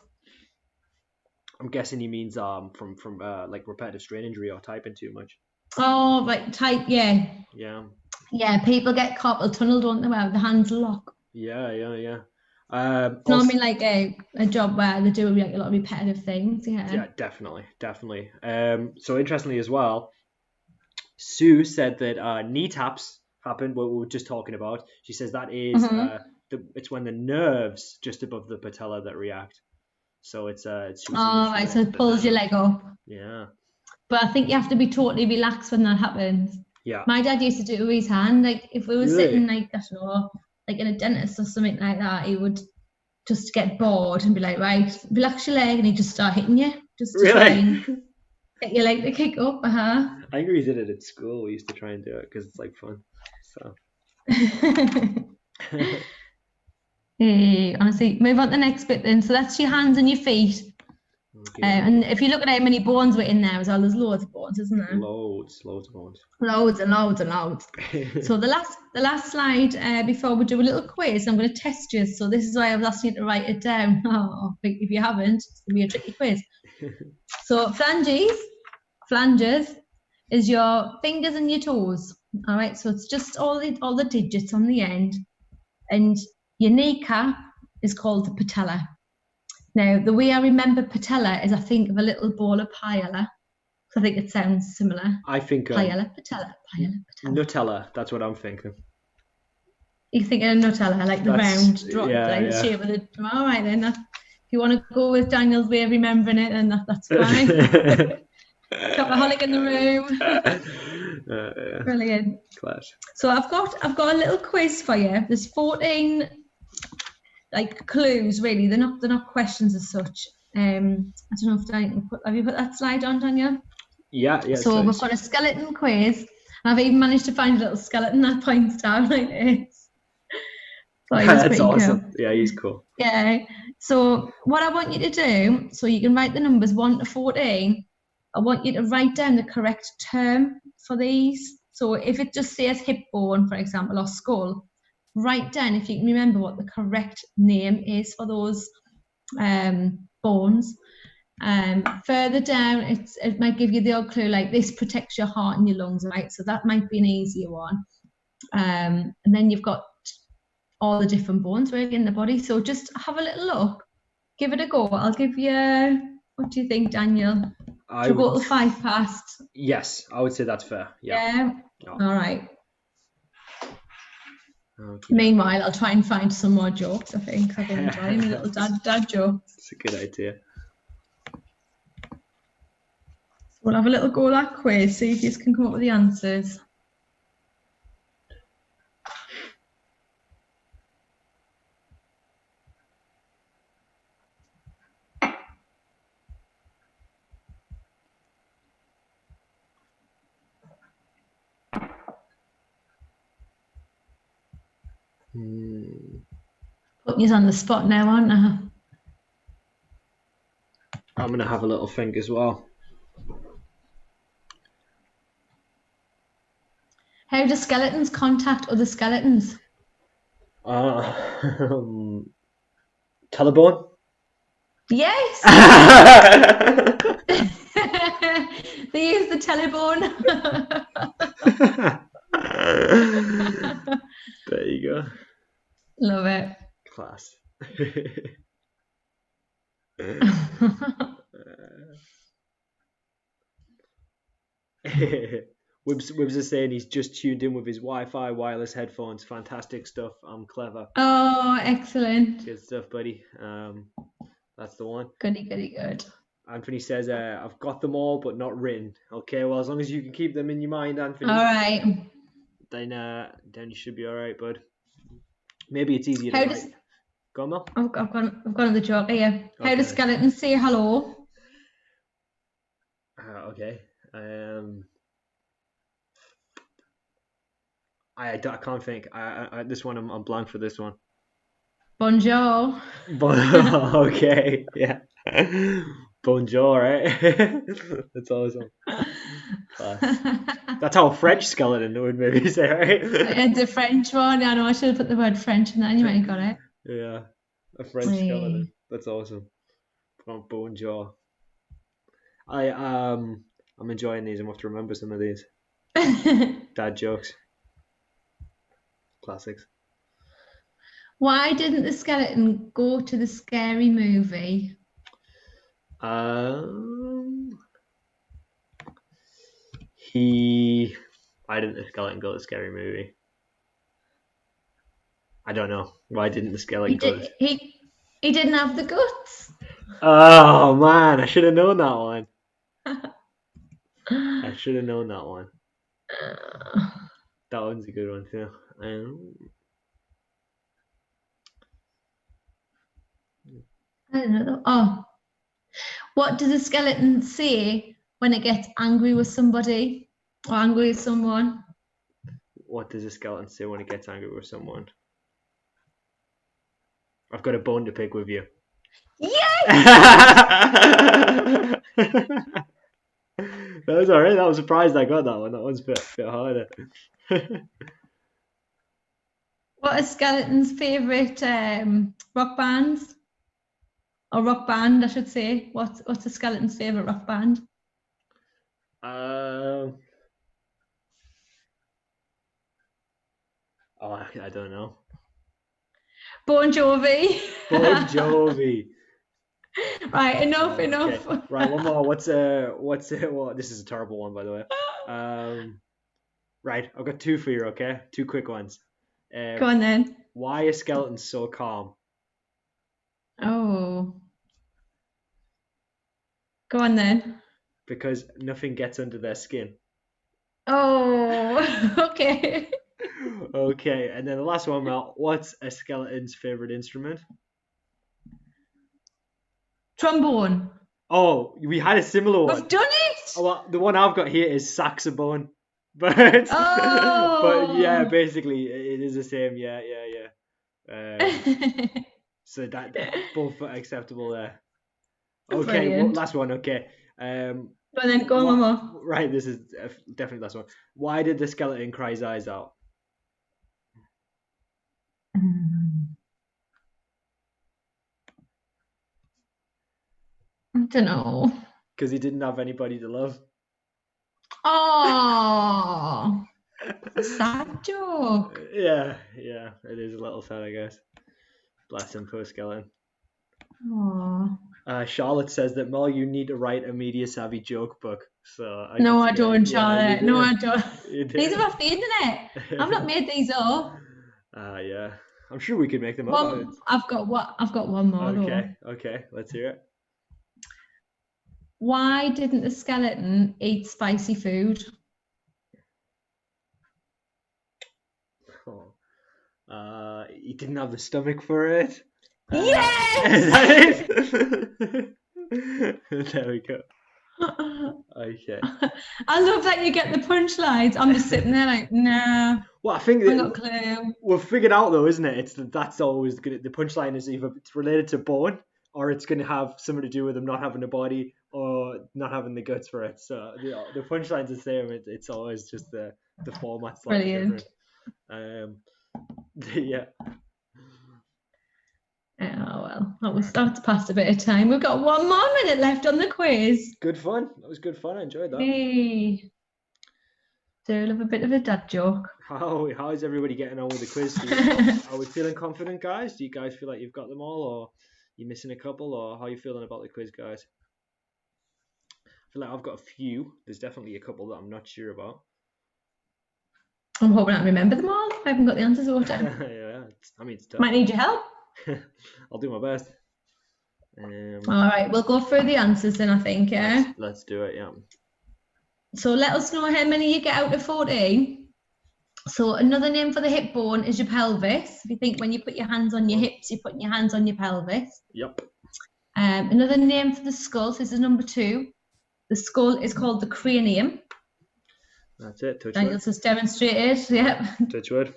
I'm guessing he means from like repetitive strain injury or typing too much. Oh, right, type, yeah. Yeah. Yeah, people get carpal tunnel, don't they, where the hands lock. Yeah. It's normally like a job where they do like a lot of repetitive things. Yeah, definitely. So interestingly as well, Sue said that knee taps happen, what we were just talking about. She says that is it's when the nerves just above the patella that react. So it's Oh, right, so it pulls your leg up. Yeah. But I think you have to be totally relaxed when that happens. Yeah. My dad used to do it with his hand. Like if we were Really? sitting like, I don't know, like in a dentist or something like that, he would just get bored and be like, right, relax your leg, and he'd just start hitting you just to try and get your leg to kick up. I think we did it at school. We used to try and do it because it's like fun. So. Hey, honestly, move on to the next bit then. So that's your hands and your feet. Okay. And if you look at how many bones were in there as well, there's loads of bones, isn't there? Loads of bones. Loads and loads and loads. So the last slide before we do a little quiz, I'm going to test you. So this is why I was asking you to write it down. Oh, if you haven't, it's going to be a tricky quiz. So flanges is your fingers and your toes. All right, so it's just all the digits on the end, and your kneecap is called the patella. Now, the way I remember patella is I think of a little ball of paella. I think it sounds similar. I think paella. Nutella. That's what I'm thinking. You're thinking of Nutella, like the round drop, the shape of the. All right then. If you want to go with Daniel's way of remembering it, then that's fine. Chocoholic in the room. Brilliant. Class. So I've got a little quiz for you. There's 14 like clues really. They're not questions as such. I don't know if Daniel have you put that slide on, Daniel? Yeah. So we've got a skeleton quiz, and I've even managed to find a little skeleton that points down like this. So that's awesome. Cool. Yeah, he's cool. Yeah. So what I want you to do, so you can write the numbers 1 to 14. I want you to write down the correct term for these. So if it just says hip bone, for example, or skull, write down, if you can remember, what the correct name is for those bones. Further down, it might give you the odd clue, like this protects your heart and your lungs, right? So that might be an easier one. And then you've got all the different bones really in the body. So just have a little look, give it a go. I'll give you, what do you think, Daniel? Should we go to 5 past? Yes, I would say that's fair. Yeah. All right. Okay. Meanwhile, I'll try and find some more jokes. I think I've been enjoying a little dad jokes. It's a good idea. So we'll have a little go at that quiz, see if you can come up with the answers. Putting you on the spot now, aren't I? I'm going to have a little think as well. How do skeletons contact other skeletons? Telebone? Yes! They use the telebone. There you go. Love it. Class. Wibbs is saying he's just tuned in with his Wi-Fi wireless headphones. Fantastic stuff. I'm clever. Oh, excellent. Good stuff, buddy. That's the one. Goody, good. Anthony says, I've got them all, but not written. Okay, well, as long as you can keep them in your mind, Anthony. All right. Then you should be all right, bud. Maybe it's easier to write. Go on, Mel. I've got the joke here. Okay. How does skeletons say hello? Okay. I can't think. This one, I'm blank for this one. Bonjour. Okay, yeah. Bonjour, right? That's awesome. That's how a French skeleton would maybe say, right? It's a French one. I know I should have put the word French in there. You might have got it. Yeah, a French skeleton. That's awesome. Bonjour. I'm enjoying these. I'm going to have to remember some of these. Dad jokes. Classics. Why didn't the skeleton go to the scary movie? He Why didn't the skeleton go to the scary movie? I don't know. Why didn't the skeleton go to... He didn't have the guts. Oh, man. I should have known that one. I should have known that one. That one's a good one, too. I don't know. Oh. What does a skeleton say when it gets angry with somebody or angry with someone? What does a skeleton say when it gets angry with someone? I've got a bone to pick with you. Yes! That was alright. I was surprised I got that one. That one's a bit harder. What are skeletons' favourite rock bands? Or rock band, I should say. What's a skeleton's favourite rock band? I don't know. Bon Jovi. Bon Jovi. Right, enough. Okay. Right, one more. What's well, this is a terrible one, by the way. Right, I've got two for you, okay? Two quick ones. Go on then. Why are skeletons so calm? Oh. Go on then. Because nothing gets under their skin. Oh, okay. Okay, and then the last one, Mel. What's a skeleton's favourite instrument? Trombone. Oh, we had a similar one. We've done it! Oh, well, the one I've got here is saxophone. But yeah, basically it is the same. Yeah. So that both acceptable there. Okay, well, last one. Okay. But then go on, Mama. Right, this is definitely the last one. Why did the skeleton cry his eyes out? I don't know. Because he didn't have anybody to love. Oh, sad joke. Yeah, it is a little sad, I guess. Bless him, poor skeleton. Oh. Charlotte says that, Mel, you need to write a media savvy joke book. So No, I don't, Charlotte. No, I don't. These are off the internet. I've not made these up. Yeah. I'm sure we could make them up. I've got one more. Okay, let's hear it. Why didn't the skeleton eat spicy food? He didn't have the stomach for it. Yes! There we go. Okay. I love that you get the punchlines. I'm just sitting there like, nah. Well, I think I've got a clue. We've figured out though, isn't it? That's always good. The punchline is either it's related to bone or it's going to have something to do with them not having a body or not having the guts for it. So the punchline's the same. It's always just the format's slightly different. Yeah. Oh well, that's past a bit of time. We've got 1 more minute left on the quiz. Good fun. That was good fun. I enjoyed that. Hey. So I love a bit of a dad joke. How is everybody getting on with the quiz? Are we feeling confident, guys? Do you guys feel like you've got them all, or you're missing a couple, or how are you feeling about the quiz, guys? I feel like I've got a few. There's definitely a couple that I'm not sure about. I'm hoping I remember them all. I haven't got the answers over time. Yeah, it's tough. Might need your help. I'll do my best. All right, we'll go through the answers then, I think, yeah? Let's do it, yeah. So let us know how many you get out of 14. So another name for the hip bone is your pelvis. If you think when you put your hands on your hips, you're putting your hands on your pelvis. Yep. Another name for the skull, so this is number 2. The skull is called the cranium. That's it, touch Daniel's just demonstrated, yep. Touch wood.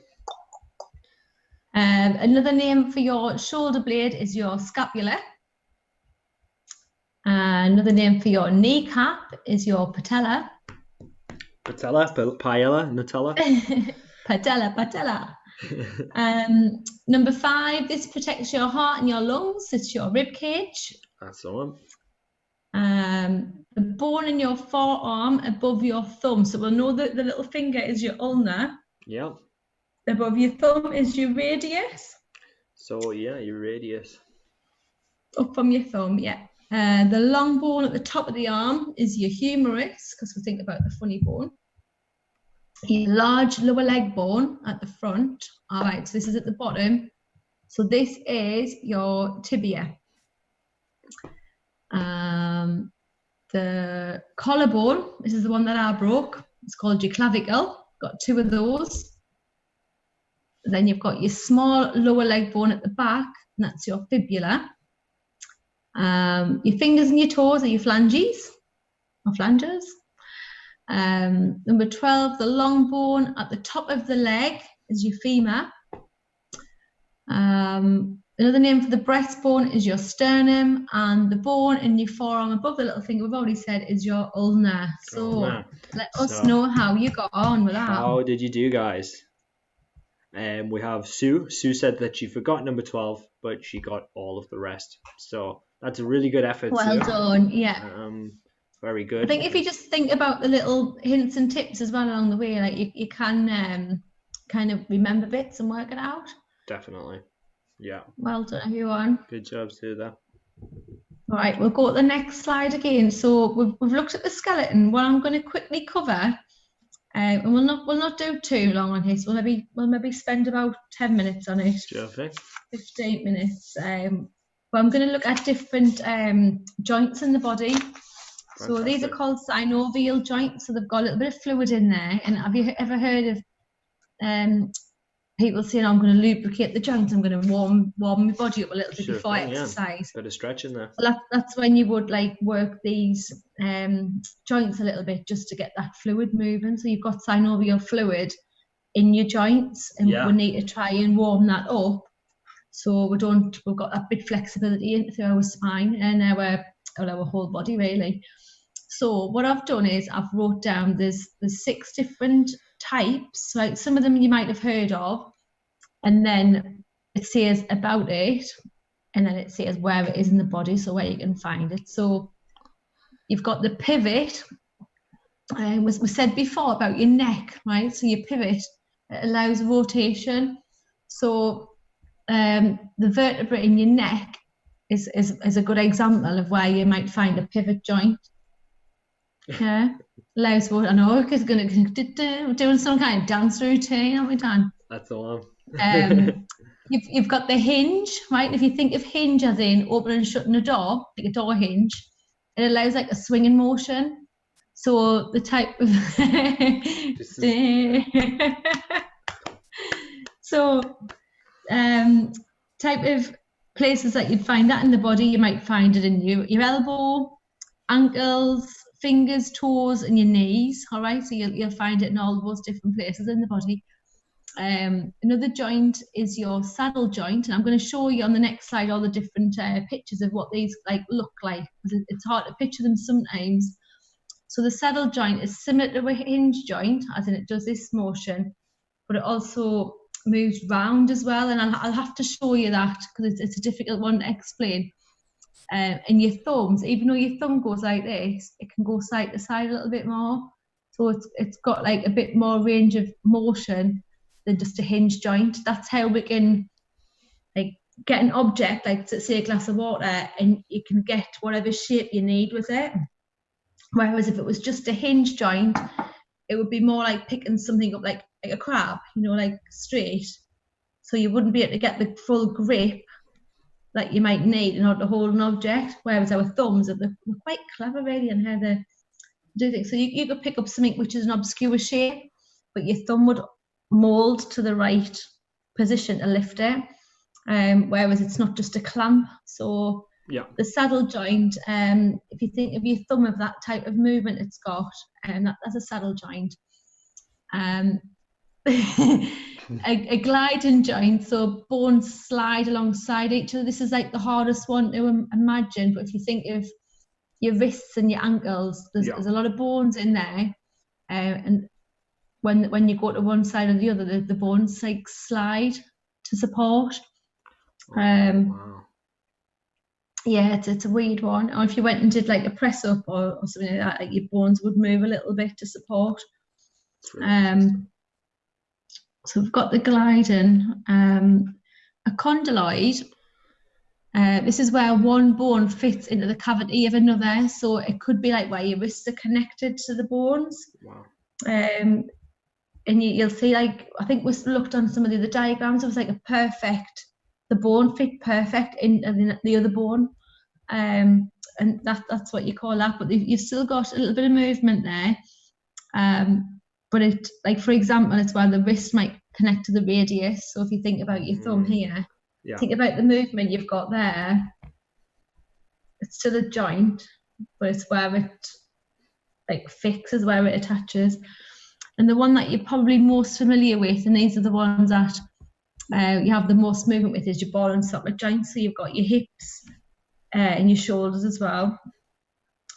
Another name for your shoulder blade is your scapula. Another name for your kneecap is your patella. Patella, paella, Nutella. Patella. Number 5, this protects your heart and your lungs. It's your ribcage. That's the one. The bone in your forearm above your thumb. So we'll know that the little finger is your ulna. Yeah. Above your thumb is your radius. So yeah, your radius. Up from your thumb, yeah. The long bone at the top of the arm is your humerus, because we think about the funny bone. your large lower leg bone at the front. All right, so this is at the bottom. So this is your tibia. The collarbone, this is the one that I broke. It's called your clavicle. Got 2 of those. Then you've got your small lower leg bone at the back, and that's your fibula. Your fingers and your toes are your phalanges, or flanges. Number 12, the long bone at the top of the leg is your femur. Another name for the breastbone is your sternum, and the bone in your forearm above the little finger, we've already said, is your ulna. So let us know how you got on with that. How did you do, guys? We have Sue. Sue said that she forgot number 12, but she got all of the rest. So that's a really good effort, well Sue. Done, yeah. Very good. I think if you just think about the little hints and tips as well along the way, like you can kind of remember bits and work it out. Definitely. Yeah. Well done, everyone. Good job, Sue, there. All right, we'll go to the next slide again. So we've looked at the skeleton. What I'm going to quickly cover, and we'll not do too long on this. We'll maybe spend about 10 minutes on it. Perfect. 15 minutes. But I'm going to look at different joints in the body. Fantastic. So these are called synovial joints. So they've got a little bit of fluid in there. And have you ever heard of people saying, I'm going to lubricate the joints, I'm going to warm my body up a little bit before I exercise? Bit of stretch in there. Well, that's when you would like work these joints a little bit just to get that fluid moving. So you've got synovial fluid in your joints, and we need to try and warm that up. So we've got that bit flexibility through our spine and our whole body really. So what I've done is I've wrote down there's 6 different types. Like some of them you might have heard of, and then it says about it, and then it says where it is in the body, so where you can find it. So you've got the pivot, was said before about your neck, right? So your pivot, it allows rotation. So the vertebra in your neck is a good example of where you might find a pivot joint. Yeah, allows what I know because we're doing some kind of dance routine, aren't we, Dan? That's the one. You've got the hinge, right? If you think of hinge as in opening and shutting a door, like a door hinge, it allows like a swinging motion. So the type of type of places that you'd find that in the body, you might find it in your elbow, ankles, fingers, toes, and your knees. All right, so you'll find it in all those different places in the body. Another joint is your saddle joint, and I'm going to show you on the next slide all the different pictures of what these look like, because it's hard to picture them sometimes. So the saddle joint is similar to a hinge joint, as in it does this motion, but it also moves round as well, and I'll have to show you that because it's a difficult one to explain. And your thumbs, even though your thumb goes like this, it can go side to side a little bit more, so it's got like a bit more range of motion than just a hinge joint. That's how we can like get an object, like say a glass of water, and you can get whatever shape you need with it. Whereas if it was just a hinge joint, it would be more like picking something up like a crab, like straight. So you wouldn't be able to get the full grip that you might need in order to hold an object. Whereas our thumbs are quite clever really on how they do things. So you could pick up something which is an obscure shape, but your thumb would mold to the right position to lift it. Whereas it's not just a clamp. So the saddle joint, if you think of your thumb of that type of movement it's got, that's a saddle joint. A gliding joint, so bones slide alongside each other. This is like the hardest one to imagine, but if you think of your wrists and your ankles, there's a lot of bones in there, and when you go to one side or the other, the bones like slide to support. Wow. Yeah, it's a weird one. Or if you went and did like a press up or something like that, like your bones would move a little bit to support. So we've got the gliding, a condyloid. This is where one bone fits into the cavity of another. So it could be like where your wrists are connected to the bones. Wow. and you'll see, like, I think we looked on some of the other diagrams, it was like the bone fit perfect in the other bone, and that's what you call that. But you've still got a little bit of movement there, but it, like, for example, it's where the wrist might connect to the radius. So if you think about your thumb here, think about the movement you've got there. It's still a joint, but it's where it like fixes, where it attaches. And the one that you're probably most familiar with, and these are the ones that you have the most movement with, is your ball and socket joints. So you've got your hips and your shoulders as well.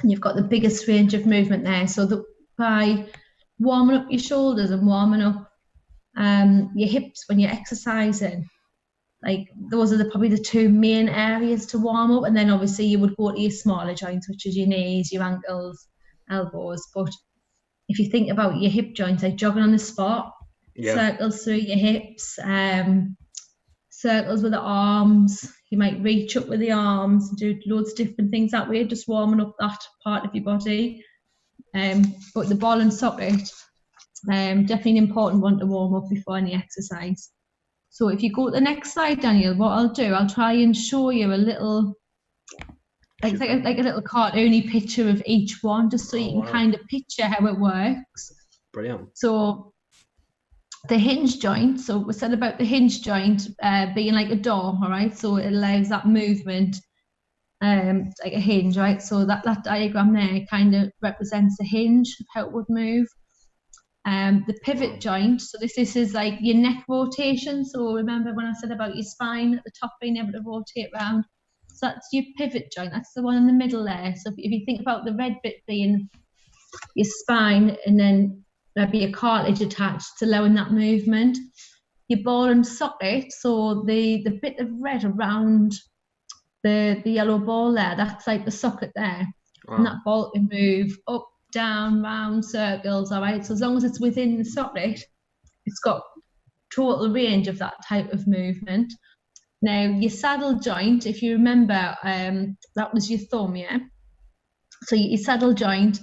And you've got the biggest range of movement there. So by warming up your shoulders and warming up your hips when you're exercising, like, those are probably the two main areas to warm up. And then obviously you would go to your smaller joints, which is your knees, your ankles, elbows. But if you think about your hip joints, like jogging on the spot, circles through your hips, circles with the arms. You might reach up with the arms and do loads of different things that way, just warming up that part of your body. But the ball and socket, definitely an important one to warm up before any exercise. So if you go to the next slide, Daniel, what I'll do, I'll try and show you a little, like a little cartoony picture of each one, just so you can kind of picture how it works. Brilliant. So the hinge joint, so we said about the hinge joint being like a door, all right? So it allows that movement, like a hinge, right? So that diagram there kind of represents the hinge, how it would move. The pivot joint, so this is like your neck rotation. So remember when I said about your spine at the top being able to rotate around? So that's your pivot joint. That's the one in the middle there. So if you think about the red bit being your spine, and then there'd be a cartilage attached to allowing that movement. Your ball and socket, so the bit of red around the yellow ball there, that's like the socket there. And that ball can move up, down, round, circles, all right? So as long as it's within the socket, it's got total range of that type of movement. Now, your saddle joint, if you remember, that was your thumb, yeah? So your saddle joint,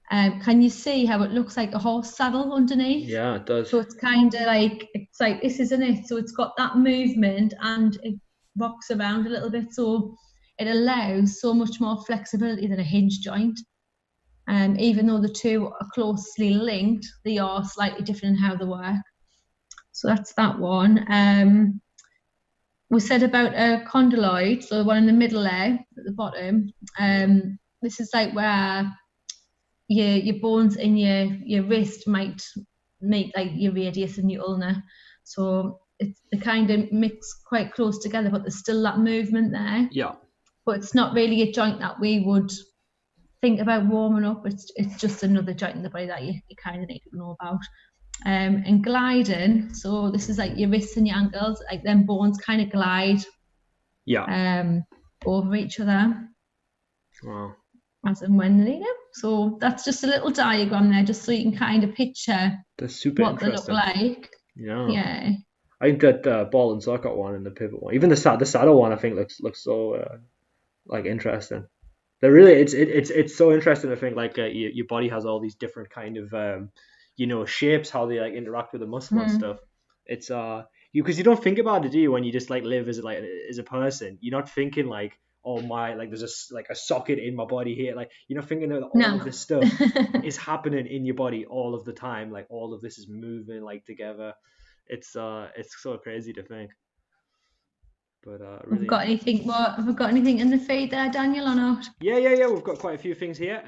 can you see how it looks like a horse saddle underneath? Yeah, it does. So it's kind of like, it's like this, isn't it? So it's got that movement and it rocks around a little bit. So it allows so much more flexibility than a hinge joint. Even though the two are closely linked, they are slightly different in how they work. So that's that one. We said about a condyloid, so the one in the middle there at the bottom. This is like where your bones in your wrist might meet like your radius and your ulna. So they kind of mix quite close together, but there's still that movement there. Yeah. But it's not really a joint that we would think about warming up. It's just another joint in the body that you kind of need to know about. And gliding, so this is like your wrists and your ankles, like them bones kind of glide over each other. Wow. As and when they do. So that's just a little diagram there, just so you can kind of picture what they look like. Yeah. I think that ball and socket one and the pivot one, even the saddle one, I think looks so like interesting. They're really it's so interesting. I think like your body has all these different kind of shapes, how they like interact with the muscle and stuff. It's because you don't think about it, do you, when you just like live as a person? You're not thinking like, oh my, like there's a socket in my body here. Like you're not thinking that all of this stuff is happening in your body all of the time. Like all of this is moving like together. It's so crazy to think. But really, have we got anything in the feed there, Daniel, or not? Yeah. We've got quite a few things here.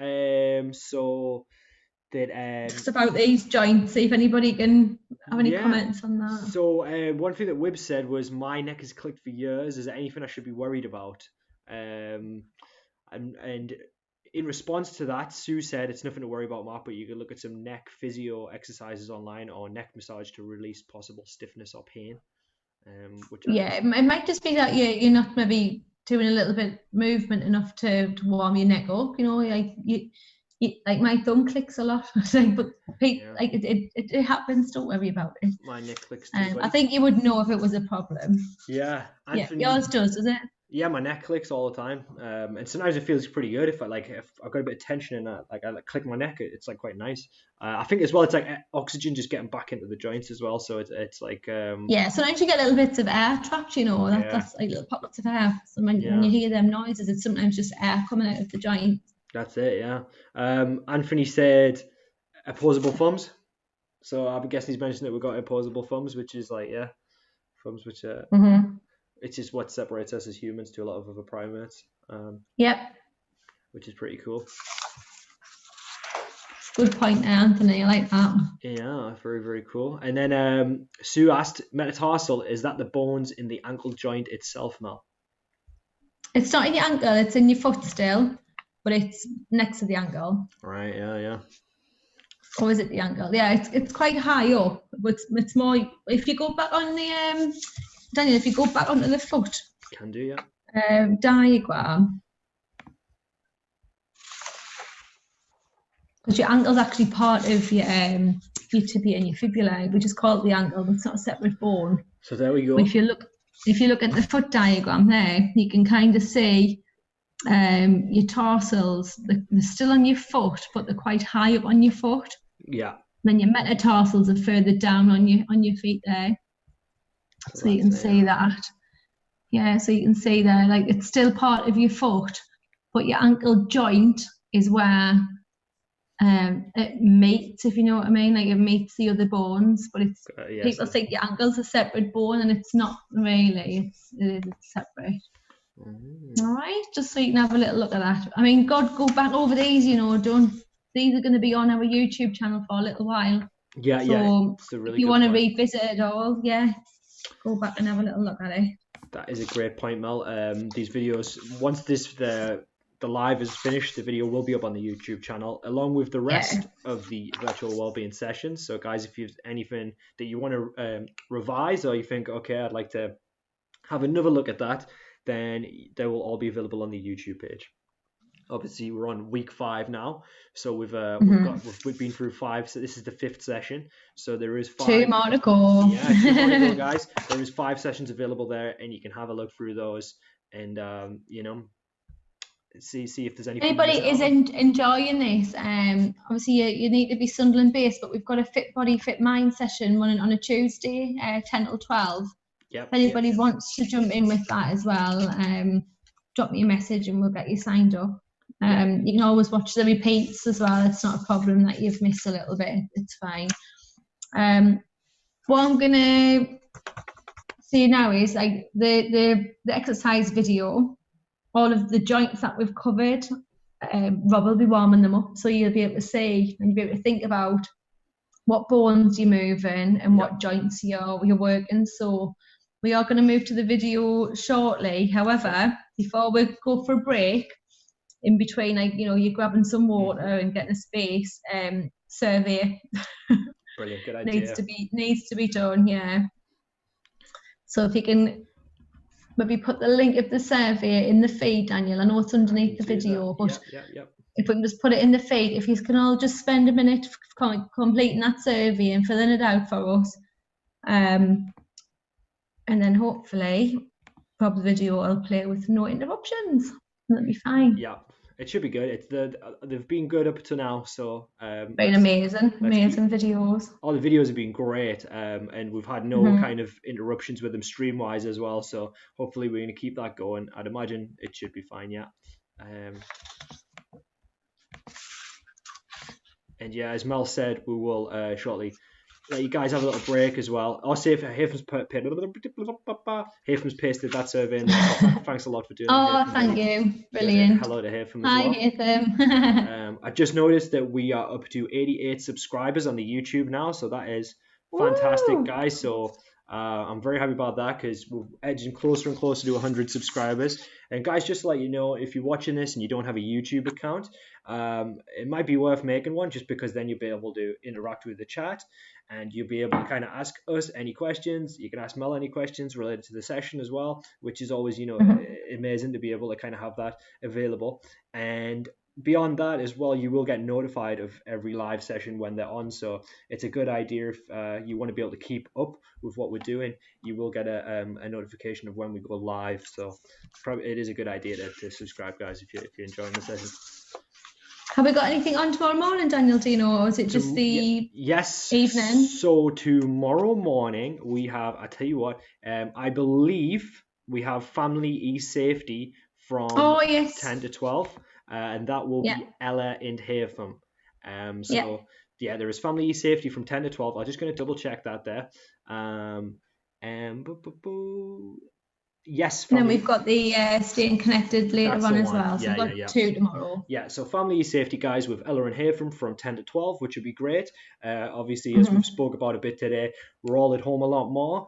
So that just about these joints, see if anybody can have any comments on that. So one thing that Wib said was, my neck has clicked for years. Is there anything I should be worried about? And in response to that, Sue said it's nothing to worry about, Mark, but you can look at some neck physio exercises online or neck massage to release possible stiffness or pain. It might just be that you're not maybe doing a little bit movement enough to warm your neck up. Like like my thumb clicks a lot, but like it happens. Don't worry about it. My neck clicks too. I think you would know if it was a problem. Yeah, Anthony, yours does it? Yeah, my neck clicks all the time, and sometimes it feels pretty good if I've got a bit of tension in that, like I click my neck, it's like quite nice. I think as well, it's like oxygen just getting back into the joints as well, so it's like Yeah, sometimes you get little bits of air trapped, that's like little pockets of air. So when you hear them noises, it's sometimes just air coming out of the joint. That's it, yeah. Anthony said opposable thumbs, so I'm guessing he's mentioned that we've got opposable thumbs, which is like thumbs which are. It's just what separates us as humans to a lot of other primates. Yep. Which is pretty cool. Good point, Anthony. I like that. Yeah, very, very cool. And then Sue asked, metatarsal, is that the bones in the ankle joint itself, Mel? It's not in your ankle, it's in your foot still, but it's next to the ankle. Right, yeah. Or is it the ankle? Yeah, it's quite high up. But it's more, if you go back on the, Daniel, if you go back onto the foot. Can do, yeah. Diagram. Because your ankle's actually part of your tibia and your fibula. We just call it the ankle, but it's not a separate bone. So there we go. But if you look at the foot diagram there, you can kind of see your tarsals. They're still on your foot, but they're quite high up on your foot. Yeah. Then your metatarsals are further down on your feet there. So you can see that. Yeah, so you can see there, like it's still part of your foot, but your ankle joint is where it meets, if you know what I mean, like it meets the other bones, but it's people think your ankle's a separate bone, and it's not really. It's separate. All right, just so you can have a little look at that. I mean, God, go back over these. These are going to be on our YouTube channel for a little while. Yeah, so if you want to revisit it all, go back and have a little look at it. That is a great point, Mel. These videos, once the live is finished, the video will be up on the YouTube channel along with the rest of the virtual wellbeing sessions. So guys, if you have anything that you want to revise, or you think, okay, I'd like to have another look at that, then they will all be available on the YouTube page. Obviously, we're on week 5 now, so we've been through 5. So this is the 5th session. So there is 5. 2 more to go. Yeah, 2 more to go, guys. There is 5 sessions available there, and you can have a look through those, and see if there's anything. Anybody is enjoying this, obviously you need to be Sunderland based, but we've got a Fit Body Fit Mind session running on a Tuesday, 10 till 12. Yep. If anybody wants to jump in with that as well, drop me a message and we'll get you signed up. You can always watch the repeats as well. It's not a problem that you've missed a little bit. It's fine. What I'm gonna see now is like the exercise video. All of the joints that we've covered, Rob will be warming them up, so you'll be able to see and you'll be able to think about what bones you're moving and what joints you're working. So we are going to move to the video shortly. However, before we go for a break, in between, like you're grabbing some water and getting a space, survey. Brilliant, good idea. needs to be done. Yeah. So if you can maybe put the link of the survey in the feed, Daniel. I know it's underneath the video, but if we can just put it in the feed, if you can all just spend a minute completing that survey and filling it out for us, and then hopefully probably the video will play with no interruptions. That'll be fine. Yeah, it should be good. They've been good up to now, so been amazing videos. All the videos have been great, and we've had no kind of interruptions with them stream-wise as well. So hopefully we're going to keep that going. I'd imagine it should be fine. Yeah. And yeah, as Mel said, we will shortly let you guys have a little break as well. I'll see if Hafen's pasted that survey in there. Thanks a lot for doing that. Oh, thank you. Brilliant. Hello to Hafen as well. Hi, Hafen. I just noticed that we are up to 88 subscribers on the YouTube now, so that is fantastic, guys. So I'm very happy about that because we're edging closer and closer to 100 subscribers. And guys, just to let you know, if you're watching this and you don't have a YouTube account, it might be worth making one, just because then you'll be able to interact with the chat and you'll be able to kind of ask us any questions. You can ask Mel any questions related to the session as well, which is always, amazing to be able to kind of have that available. And beyond that as well, you will get notified of every live session when they're on. So it's a good idea if you want to be able to keep up with what we're doing. You will get a notification of when we go live. So probably it is a good idea to subscribe, guys, if you're enjoying the session. Have we got anything on tomorrow morning, Daniel? Do you know, or is it just the yes evening? So tomorrow morning we have, I tell you what, I believe we have family e-safety from 10 to 12, and that will be Ella and Haytham. There is family e-safety from 10 to 12. I'm just going to double check that there. Yes. And then we've got the staying connected later on as well. So we've got 2 tomorrow. Yeah, so family safety, guys, with Ella and Haytham from 10 to 12, which would be great. Obviously, as we've spoke about a bit today, we're all at home a lot more.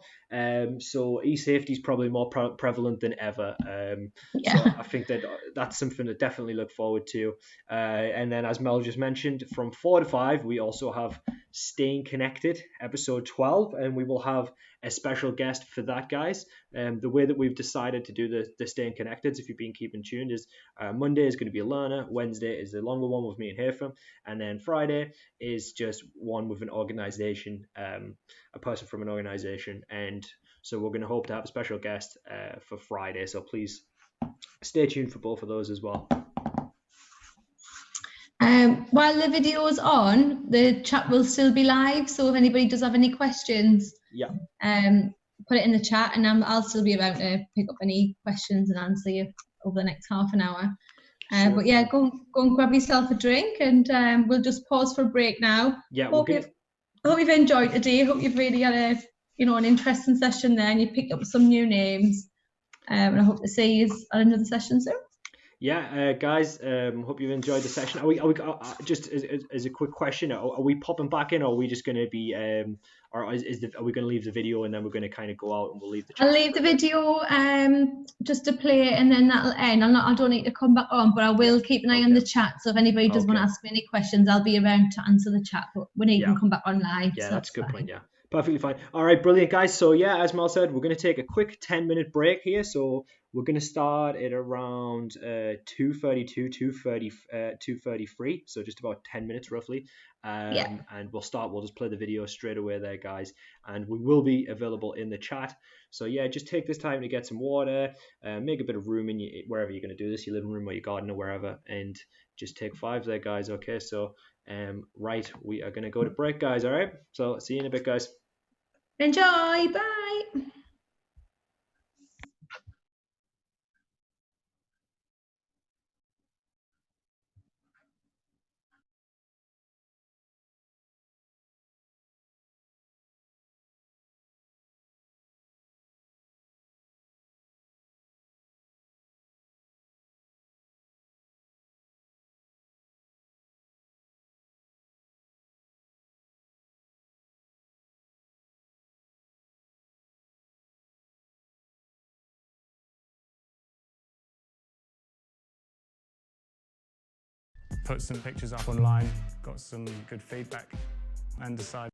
So e-safety is probably more prevalent than ever. So I think that's something to definitely look forward to. And then, as Mel just mentioned, from 4 to 5, we also have Staying Connected, episode 12, and we will have a special guest for that, guys. The way that we've decided to do the Staying Connected, if you've been keeping tuned, is Monday is going to be Alana, Wednesday is the longer one with me and Haytham, and then Friday is just one with an organization, a person from an organization. And so we're going to hope to have a special guest for Friday, so please stay tuned for both of those as well. While the video is on, the chat will still be live, so if anybody does have any questions, put it in the chat, and I'll still be about to pick up any questions and answer you over the next half an hour. But yeah, go and grab yourself a drink, and we'll just pause for a break now. I hope you've enjoyed today. I hope you've really had an interesting session there, and you picked up some new names. And I hope to see you at another session soon. Guys, hope you've enjoyed the session. Are we just as a quick question? Are we popping back in, or are we just going to be, are we going to leave the video and then we're going to kind of go out and we'll leave the chat? I'll leave the video just to play it, and then that'll end. I don't need to come back on, but I will keep an eye on the chat. So if anybody does want to ask me any questions, I'll be around to answer the chat. But when you can come back on live, yeah, so that's a good point. Yeah. Perfectly fine. All right, brilliant, guys. So yeah, as Mel said, we're going to take a quick 10-minute break here. So we're going to start at around 2:32, 2:33. So just about 10 minutes roughly. And we'll just play the video straight away there, guys. And we will be available in the chat. So yeah, just take this time to get some water, make a bit of room in wherever you're going to do this, your living room or your garden or wherever, and just take 5 there, guys. Okay, so right, we are going to go to break, guys. All right, so see you in a bit, guys. Enjoy. Bye. Put some pictures up online, got some good feedback, and decided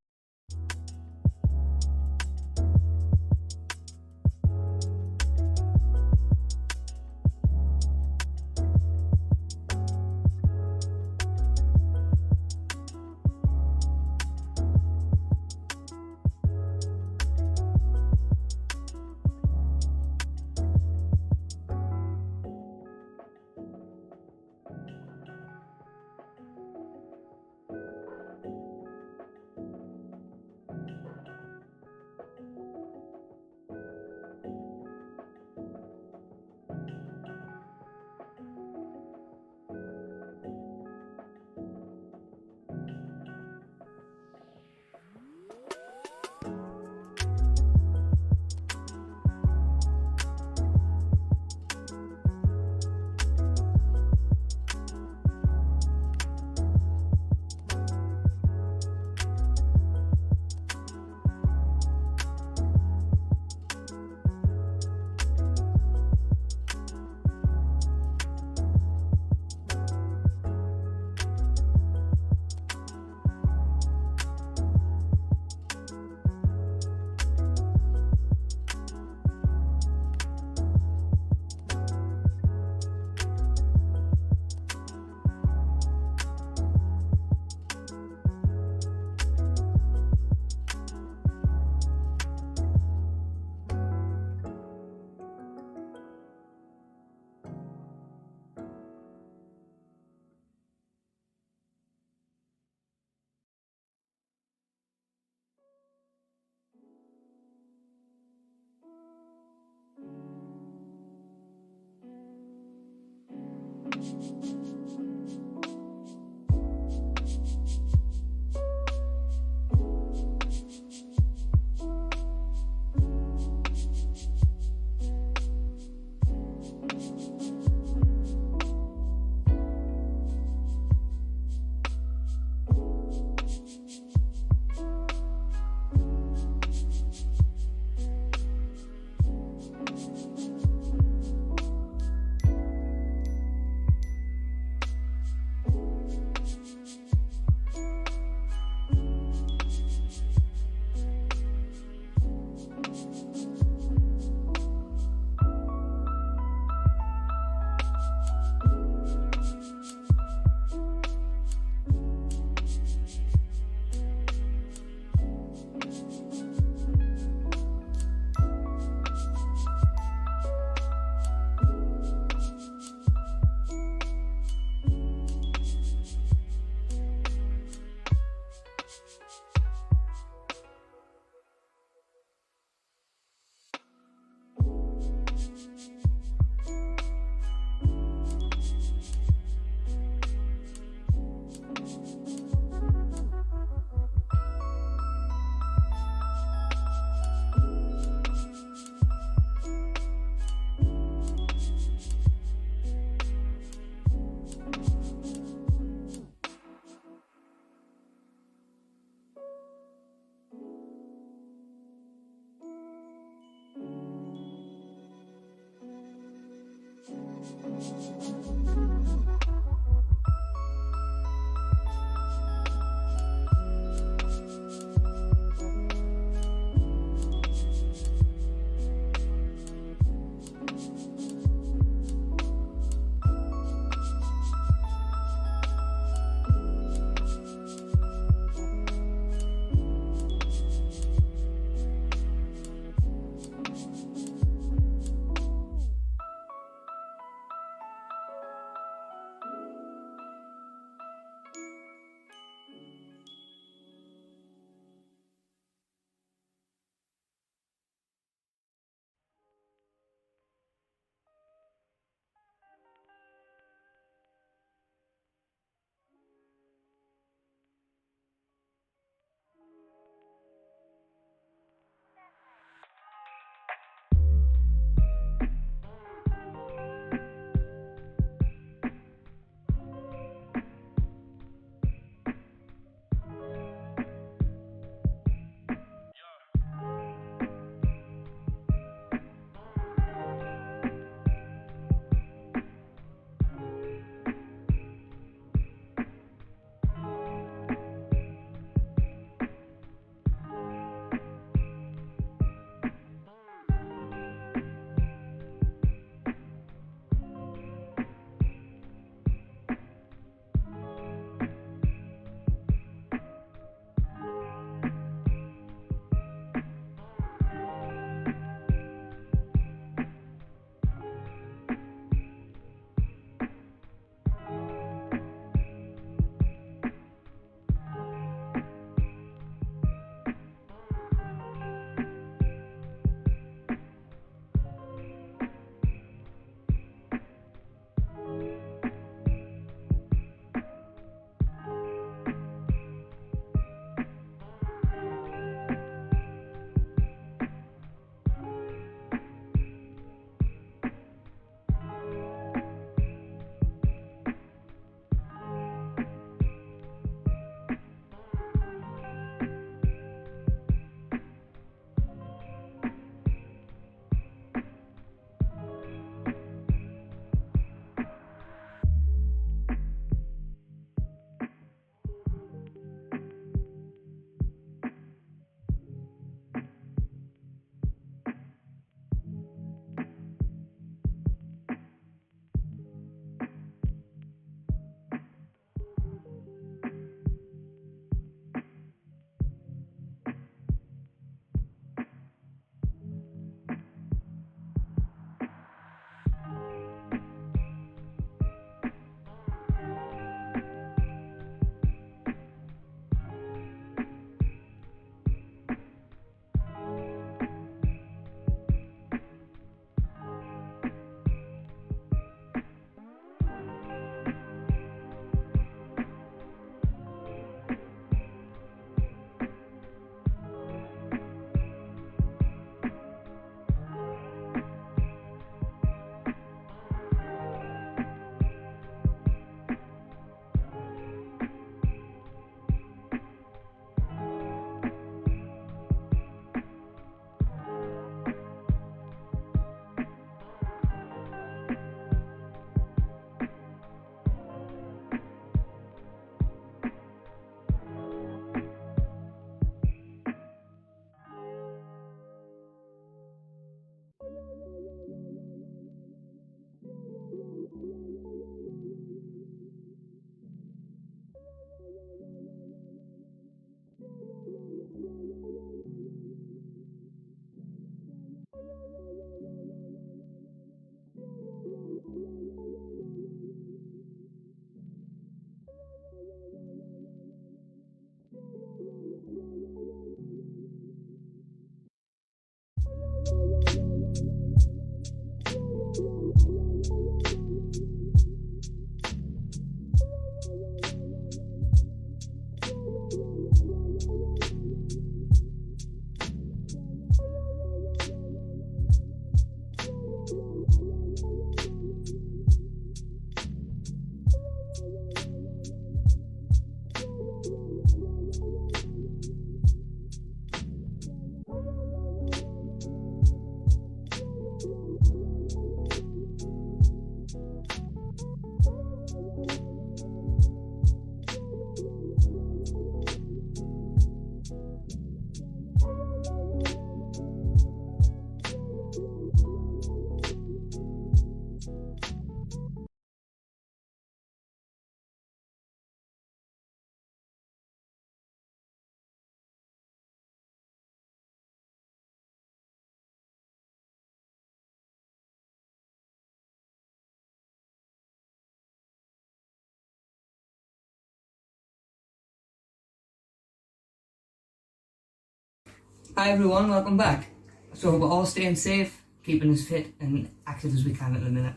Hi everyone, welcome back. So we're all staying safe, keeping us fit and active as we can at the minute.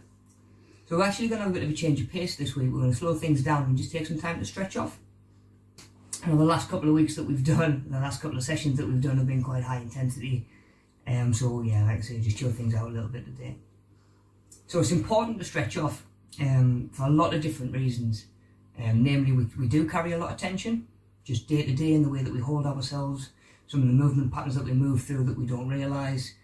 So we're actually going to have a bit of a change of pace this week. We're going to slow things down and just take some time to stretch off. And the last couple of weeks that we've done, the last couple of sessions that we've done have been quite high intensity. So yeah, like I say, just chill things out a little bit today. So it's important to stretch off for a lot of different reasons. Namely, we do carry a lot of tension, just day to day in the way that we hold ourselves, some of the movement patterns that we move through that we don't realise.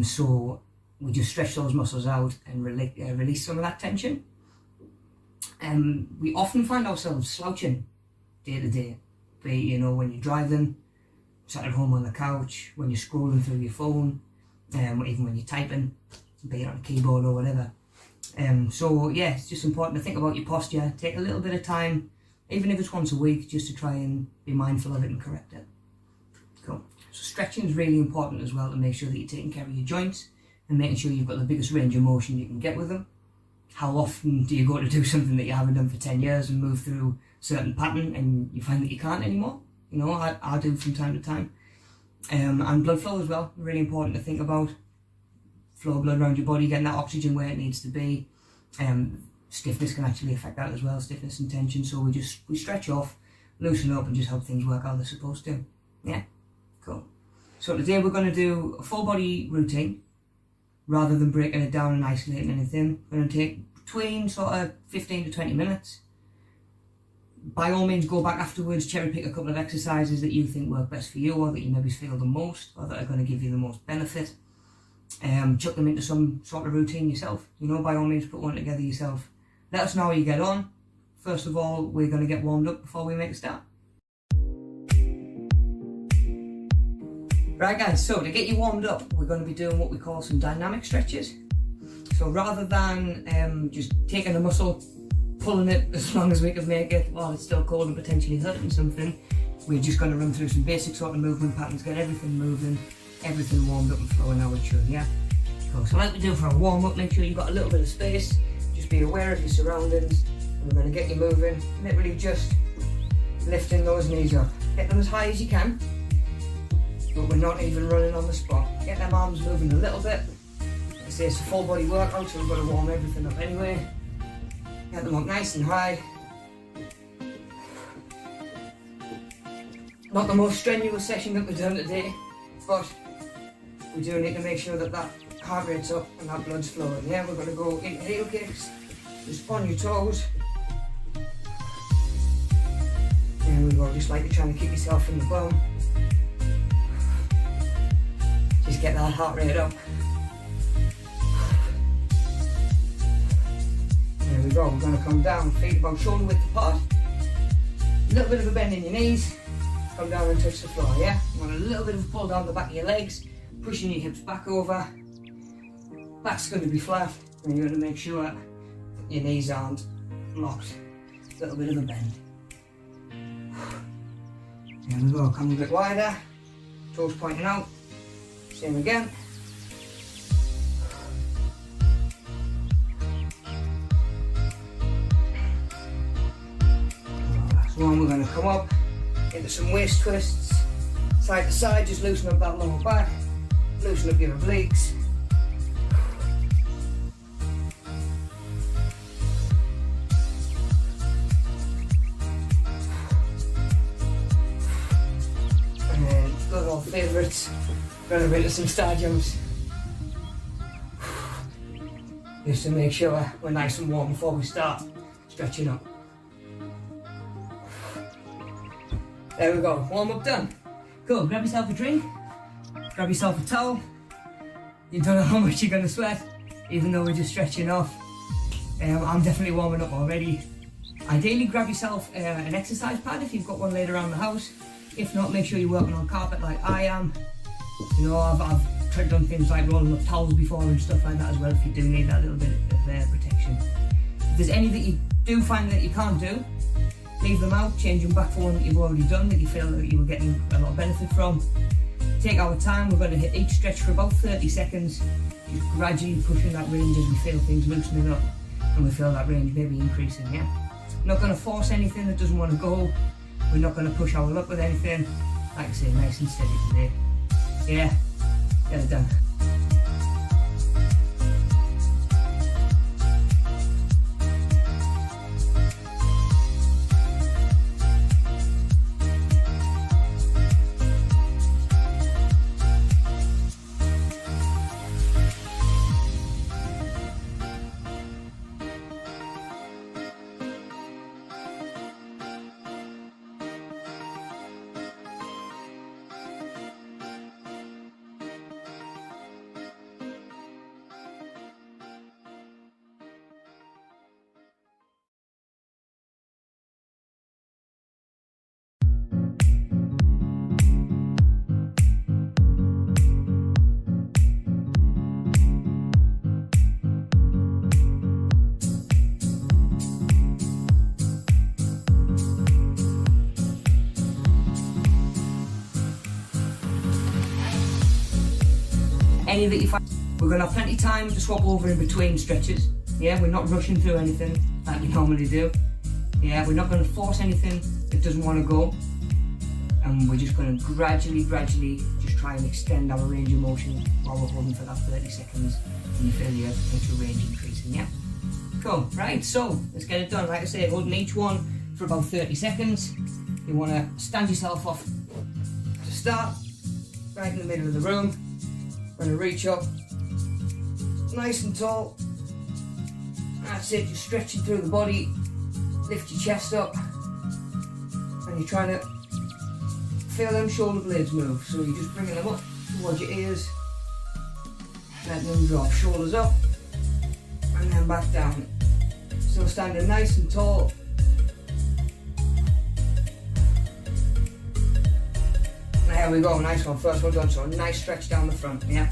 So we just stretch those muscles out and release some of that tension. We often find ourselves slouching day to day, be it, you know, when you're driving, sat at home on the couch, when you're scrolling through your phone, even when you're typing, be it on a keyboard or whatever. So yeah, it's just important to think about your posture, take a little bit of time, even if it's once a week, just to try and be mindful of it and correct it. Cool. So stretching is really important as well to make sure that you're taking care of your joints and making sure you've got the biggest range of motion you can get with them. How often do you go to do something that you haven't done for 10 years and move through a certain pattern and you find that you can't anymore? You know, I do from time to time. And blood flow as well, really important to think about. Flow of blood around your body, getting that oxygen where it needs to be. Stiffness can actually affect that as well, stiffness and tension. So we stretch off, loosen up and just help things work how they're supposed to. Yeah, cool. So today we're going to do a full body routine rather than breaking it down and isolating anything. We're going to take between sort of 15 to 20 minutes. By all means, go back afterwards, cherry pick a couple of exercises that you think work best for you or that you maybe feel the most or that are going to give you the most benefit. Chuck them into some sort of routine yourself. You know, by all means, put one together yourself. Let us know how you get on. First of all, we're going to get warmed up before we make a start. Right guys, so to get you warmed up, we're going to be doing what we call some dynamic stretches. So rather than just taking a muscle, pulling it as long as we can make it while it's still cold and potentially hurting something, we're just going to run through some basic sort of movement patterns, get everything moving, everything warmed up and flowing how it should, yeah? Cool. So like we do for a warm up, make sure you've got a little bit of space, just be aware of your surroundings, and we're going to get you moving, literally just lifting those knees up. Get them as high as you can, but we're not even running on the spot. Get them arms moving a little bit. Like I say, it's a full body workout, so we've got to warm everything up anyway. Get them up nice and high. Not the most strenuous session that we've done today, but we do need to make sure that that heart rate's up and that blood's flowing. Yeah, we're going to go into heel kicks, just on your toes. There we go, just like you're trying to keep yourself in the bum. Just get that heart rate up. There we go, we're going to come down, feet about shoulder width apart. A little bit of a bend in your knees. Come down and touch the floor, yeah? You want a little bit of a pull down the back of your legs, pushing your hips back over. Back's going to be flat, and you're going to make sure that your knees aren't locked. A little bit of a bend. There we go, come a bit wider. Toes pointing out. Same again. Last one, we're going to come up into some waist twists, side to side, just loosen up that lower back, loosen up your obliques. And then, good old favourites, going into some star jumps. Just to make sure we're nice and warm before we start stretching up. There we go, warm up done. Cool, grab yourself a drink, grab yourself a towel. You don't know how much you're going to sweat, even though we're just stretching off. I'm definitely warming up already. Ideally grab yourself an exercise pad if you've got one laid around the house. If not, make sure you're working on carpet like I am. You know, I've tried on things like rolling up towels before and stuff like that as well if you do need that little bit of protection. If there's any that you do find that you can't do, leave them out, change them back for one that you've already done that you feel that you were getting a lot of benefit from. Take our time, we're going to hit each stretch for about 30 seconds, just gradually pushing that range as we feel things loosening up and we feel that range maybe increasing, yeah? We're not going to force anything that doesn't want to go, we're not going to push our luck with anything. Like I say, nice and steady today. Yeah, get it done. Any that you find, we're going to have plenty of time to swap over in between stretches. Yeah, we're not rushing through anything like we normally do. Yeah, we're not going to force anything that doesn't want to go. And we're just going to gradually just try and extend our range of motion while we're holding for that 30 seconds and you feel your potential range increasing, yeah? Cool, right, so let's get it done. Like I say, holding each one for about 30 seconds. You want to stand yourself off to start, right in the middle of the room. Going to reach up, nice and tall. That's it, just stretching through the body. Lift your chest up, and you're trying to feel them shoulder blades move. So you're just bringing them up towards your ears, letting them drop. Shoulders up, and then back down. So standing nice and tall. There we go, nice one, first one done, so a nice stretch down the front, yeah?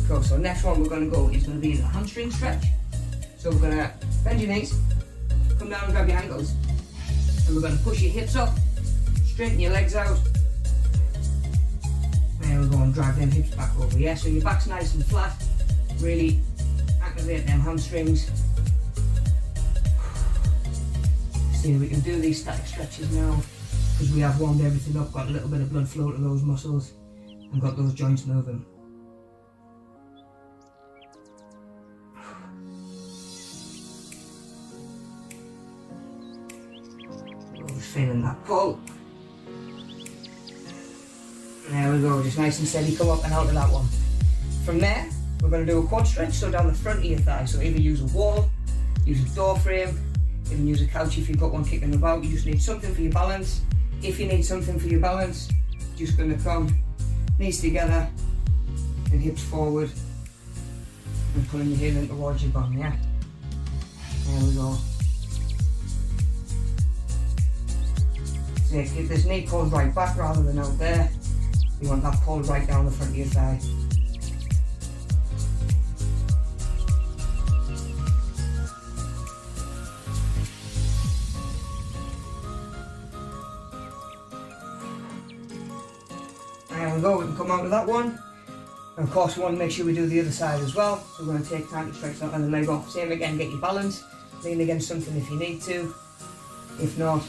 Cool, so next one we're going to go is going to be the hamstring stretch. So we're going to bend your knees, come down and grab your ankles, and we're going to push your hips up, straighten your legs out. There we go, and drag them hips back over, yeah? So your back's nice and flat, really activate them hamstrings. See, we can do these static stretches now, because we have warmed everything up, got a little bit of blood flow to those muscles, and got those joints moving. Just feeling that pull. There we go, just nice and steady, come up and out of that one. From there, we're going to do a quad stretch, so down the front of your thigh, so either use a wall, use a door frame, even use a couch if you've got one kicking about. You just need something for your balance. If you need something for your balance, you're just going to come knees together and hips forward and pulling your heel in towards your bum, yeah? There we go. So if this knee pulls right back rather than out there, you want that pulled right down the front of your thigh. There we go, we can come out of that one. And of course we want to make sure we do the other side as well. So we're going to take time to stretch that other leg off. Same again, get your balance. Lean against something if you need to. If not,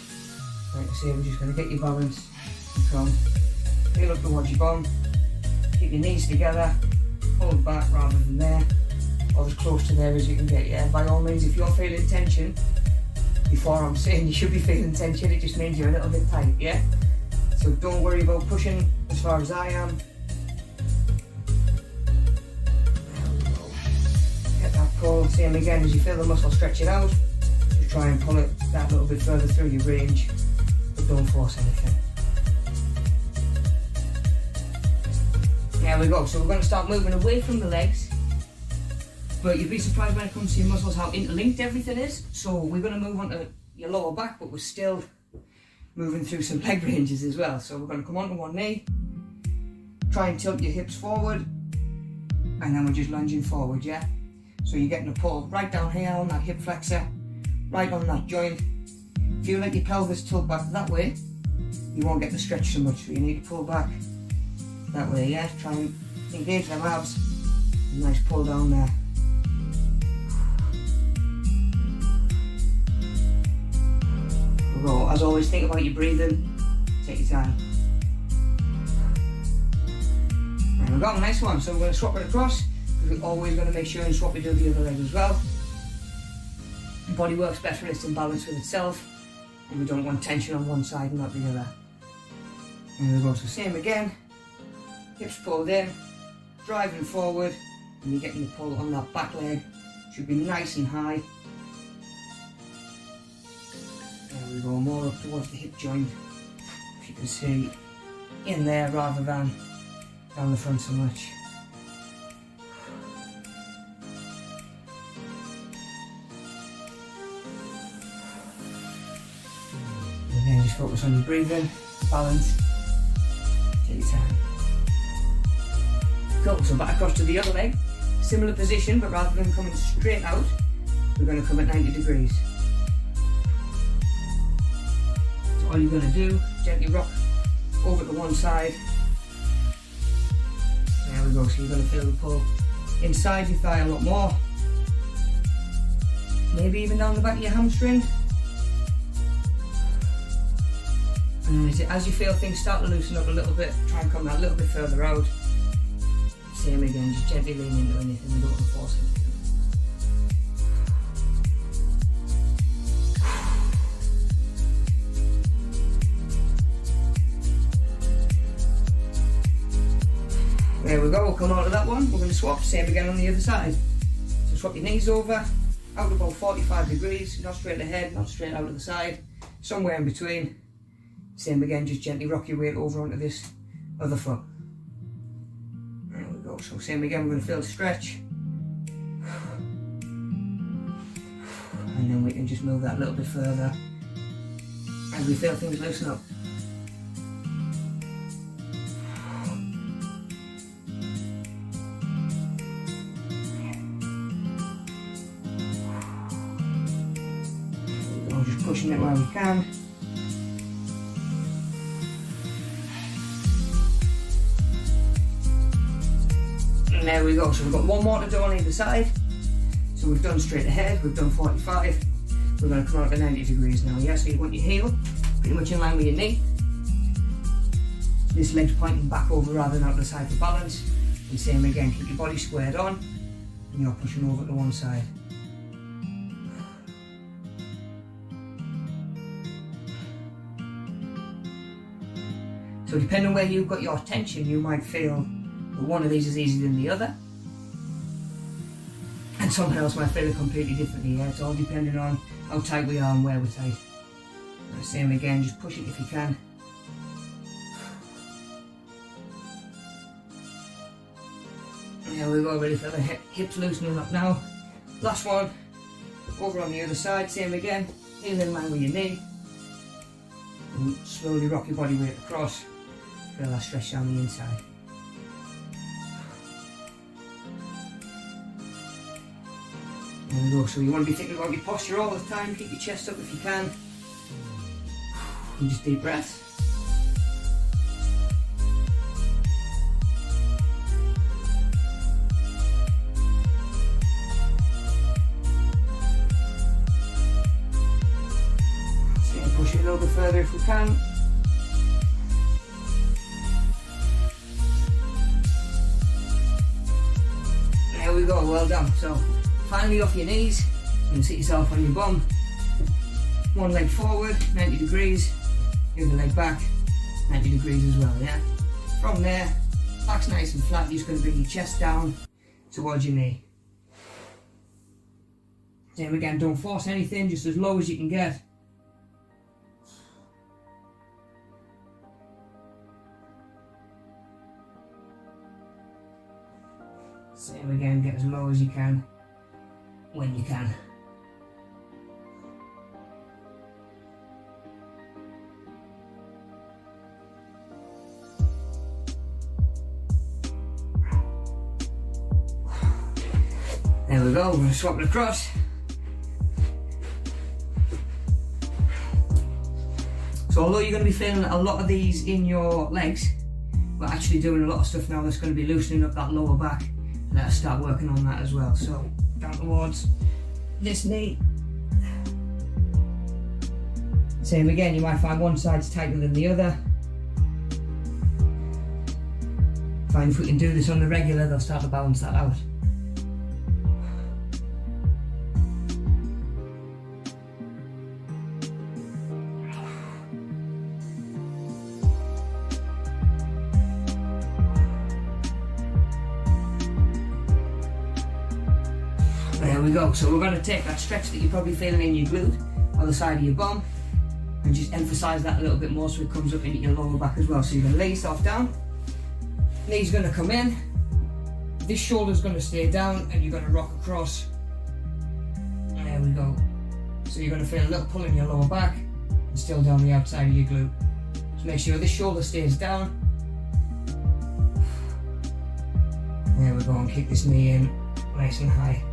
like I say, we're just going to get your balance. Come, heel up towards your bum. Keep your knees together. Hold back rather than there. Or as close to there as you can get, yeah? By all means, if you're feeling tension, before I'm saying you should be feeling tension, it just means you're a little bit tight, yeah? So don't worry about pushing as far as I am. There we go. Get that pull. Same again, as you feel the muscle stretch it out, just try and pull it that little bit further through your range, but don't force anything. There we go. So we're going to start moving away from the legs, but you'd be surprised when it comes to your muscles how interlinked everything is. So we're going to move on to your lower back, but we're still moving through some leg ranges as well. So we're going to come onto one knee, try and tilt your hips forward, and then we're just lunging forward, yeah? So you're getting a pull right down here on that hip flexor, right on that joint. If you let your pelvis tilt back that way, you won't get the stretch so much, so you need to pull back that way, yeah? Try and engage them abs, nice pull down there. Go. As always, think about your breathing, take your time. There we go, nice one. So we're going to swap it across, because we're always going to make sure and swap it to the other leg as well. The body works better when it's in balance with itself, and we don't want tension on one side and not the other. And we go, so same again, hips pulled in, driving forward, and you're getting the pull on that back leg. Should be nice and high. There we go, more up towards the hip joint, if you can see, in there rather than down the front so much. And then just focus on your breathing, balance, take your time. Cool, so back across to the other leg, similar position, but rather than coming straight out, we're going to come at 90 degrees. So all you're going to do, gently rock over to one side. There we go, so you're going to feel the pull inside your thigh a lot more. Maybe even down the back of your hamstring. And as you feel things start to loosen up a little bit, try and come that little bit further out. Same again, just gently lean into anything, we don't want to force anything. There we go, we'll come out of that one, we're going to swap, same again on the other side. So swap your knees over, out about 45 degrees, not straight ahead, not straight out to the side, somewhere in between. Same again, just gently rock your weight over onto this other foot. There we go, so same again, we're going to feel the stretch. And then we can just move that a little bit further as we feel things loosen up. Just pushing it where we can. And there we go, so we've got one more to do on either side. So we've done straight ahead, we've done 45. We're going to come out at 90 degrees now, yeah? So you want your heel pretty much in line with your knee. This leg's pointing back over rather than out to the side for balance. And same again, keep your body squared on and you're pushing over to one side. So depending on where you've got your tension, you might feel that one of these is easier than the other. And someone else might feel it completely differently, yeah? It's all depending on how tight we are and where we're tight. Same again, just push it if you can. There we go, really feel the hips loosening up now. Last one, over on the other side, same again, heel in line with your knee. And slowly rock your body weight across. Feel that stretch down the inside. There we go, so you want to be thinking about your posture all the time, keep your chest up if you can. And just deep breaths. So push it a little bit further if we can. There we go, well done. So finally off your knees, and sit yourself on your bum. One leg forward, 90 degrees, the other leg back, 90 degrees as well, yeah? From there, back's nice and flat, you're just going to bring your chest down towards your knee. Same again, don't force anything, just as low as you can get. Same again, get as low as you can, when you can. There we go, we're going to swap it across. So although you're going to be feeling a lot of these in your legs, we're actually doing a lot of stuff now that's going to be loosening up that lower back. Let us start working on that as well. So down towards this knee. Same again, you might find one side's tighter than the other. Find if we can do this on the regular, they'll start to balance that out. There we go. So we're going to take that stretch that you're probably feeling in your glute on the side of your bum and just emphasise that a little bit more so it comes up into your lower back as well. So you're going to lay yourself down, knee's going to come in, this shoulder's going to stay down, and you're going to rock across. There we go. So you're going to feel a little pull in your lower back and still down the outside of your glute. So make sure this shoulder stays down. There we go, and kick this knee in nice and high.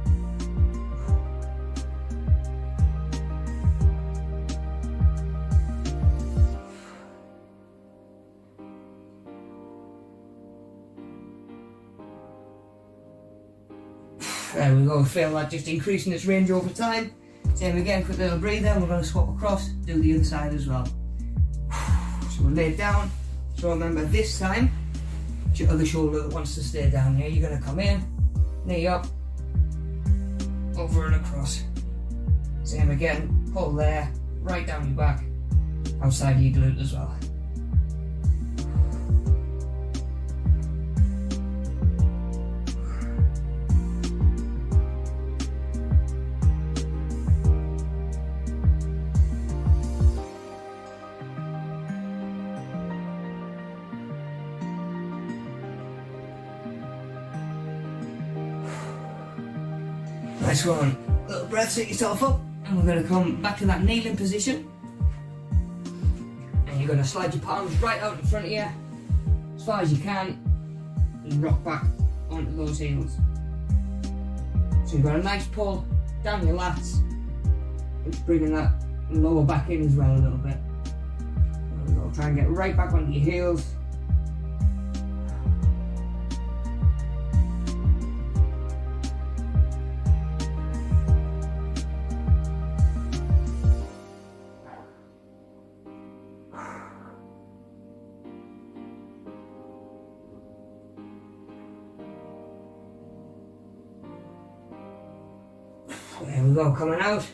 There we go, feel that just increasing its range over time. Same again, quick little breather, and we're going to swap across, do the other side as well. So we'll lay it down. So remember, this time, it's your other shoulder that wants to stay down here. You're going to come in, knee up, over and across. Same again, pull there, right down your back, outside of your glute as well. Nice one. Little breath, set yourself up, and we're going to come back to that kneeling position. And you're going to slide your palms right out in front of you, as far as you can, and rock back onto those heels. So you've got a nice pull down your lats, and bringing that lower back in as well a little bit. There we go. Try and get right back onto your heels. There we go, coming out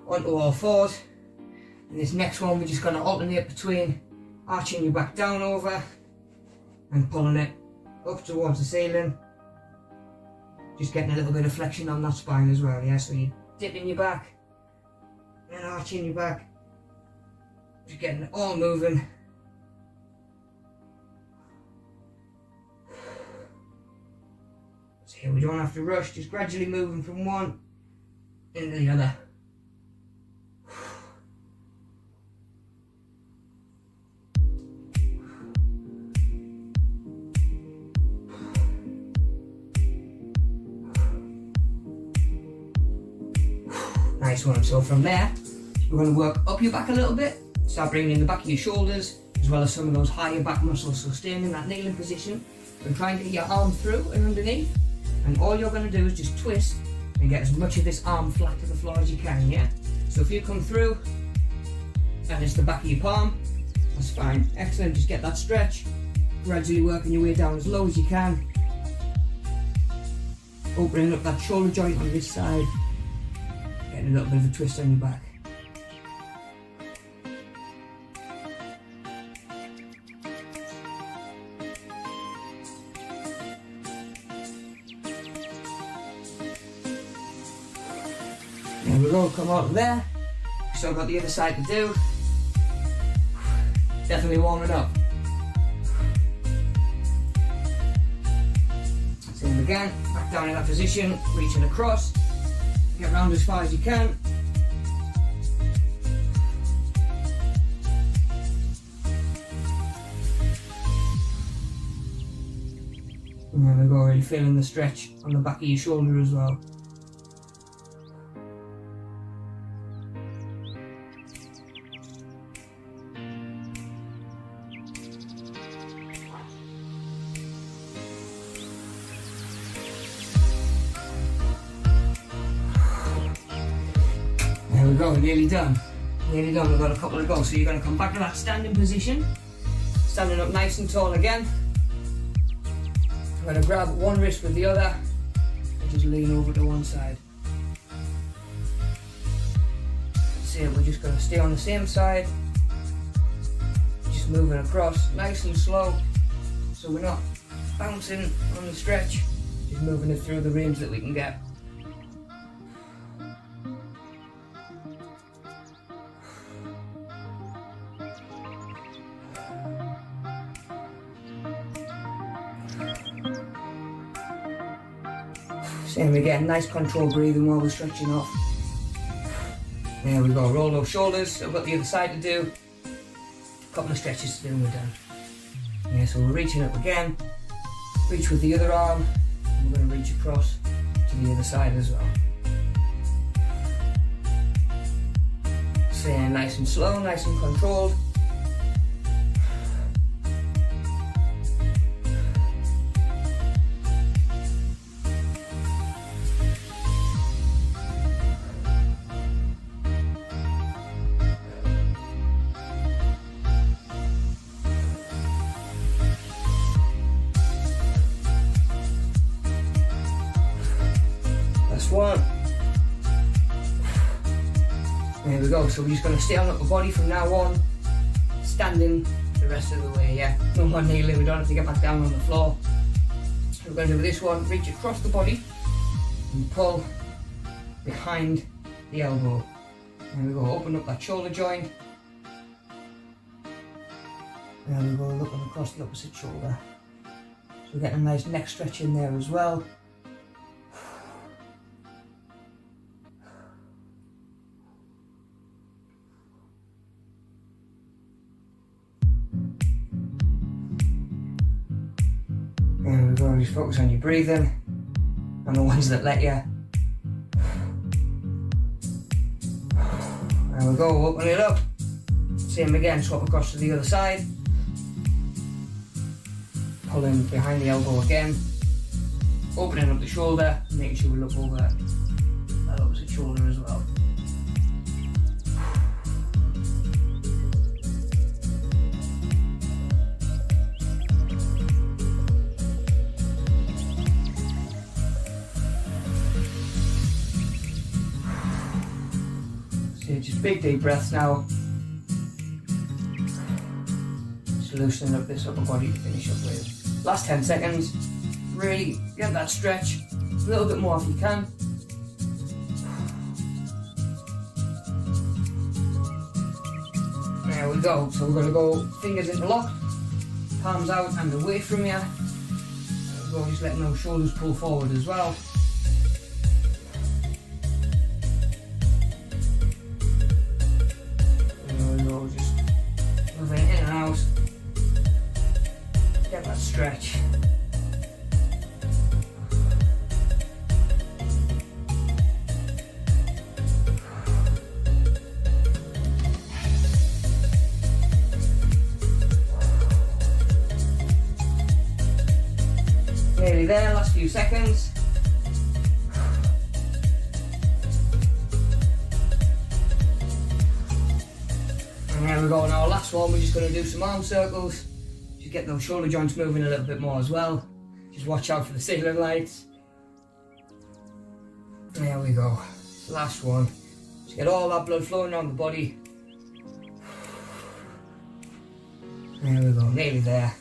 onto all fours. And this next one we're just going to alternate between arching your back down over and pulling it up towards the ceiling. Just getting a little bit of flexion on that spine as well, yeah? So you're dipping your back and arching your back. Just getting it all moving. So here we don't have to rush, just gradually moving from one into the other. Nice one. So from there, we're going to work up your back a little bit. Start bringing in the back of your shoulders, as well as some of those higher back muscles. So staying in that kneeling position and try and get your arm through and underneath. And all you're going to do is just twist and get as much of this arm flat to the floor as you can, yeah? So if you come through and it's the back of your palm, that's fine. Excellent, just get that stretch. Gradually working your way down as low as you can. Opening up that shoulder joint on this side. Getting a little bit of a twist on your back. There we go, come out of there. Still got the other side to do. Definitely warming up. Same again, back down in that position, reaching across. Get round as far as you can. And there we go, really feeling the stretch on the back of your shoulder as well. There we go, nearly done. Nearly done, we've got a couple to go. So you're going to come back to that standing position. Standing up nice and tall again. I'm going to grab one wrist with the other and just lean over to one side. So we're just going to stay on the same side, just moving across nice and slow, so we're not bouncing on the stretch, just moving it through the range that we can get. Same again, nice controlled breathing while we're stretching off. There we go, roll those shoulders. So I've got the other side to do. A couple of stretches to do and we're done. Yeah, so we're reaching up again. Reach with the other arm. And we're going to reach across to the other side as well. Staying nice and slow, nice and controlled. One. There we go, so we're just going to stay on upper body from now on, standing the rest of the way, yeah. No more kneeling, we don't have to get back down on the floor. So we're going to do this one, reach across the body and pull behind the elbow. There we go, open up that shoulder joint. There we go, looking across the opposite shoulder. So we're getting a nice neck stretch in there as well. There we go, just focus on your breathing and the ones that let you. There we go, open it up. Same again, swap across to the other side. Pulling behind the elbow again. Opening up the shoulder, making sure we look over that opposite shoulder as well. Just big deep breaths now. Just loosening up this upper body to finish up with. Last 10 seconds. Really get that stretch. A little bit more if you can. There we go. So we're going to go fingers interlocked, palms out and away from you. There we go, just letting those shoulders pull forward as well. Get that stretch. Nearly there, last few seconds. And there we go, now last one, we're just going to do some arm circles. Just get those shoulder joints moving a little bit more as well. Just watch out for the ceiling lights. There we go, last one. Just get all that blood flowing around the body. There we go, nearly there.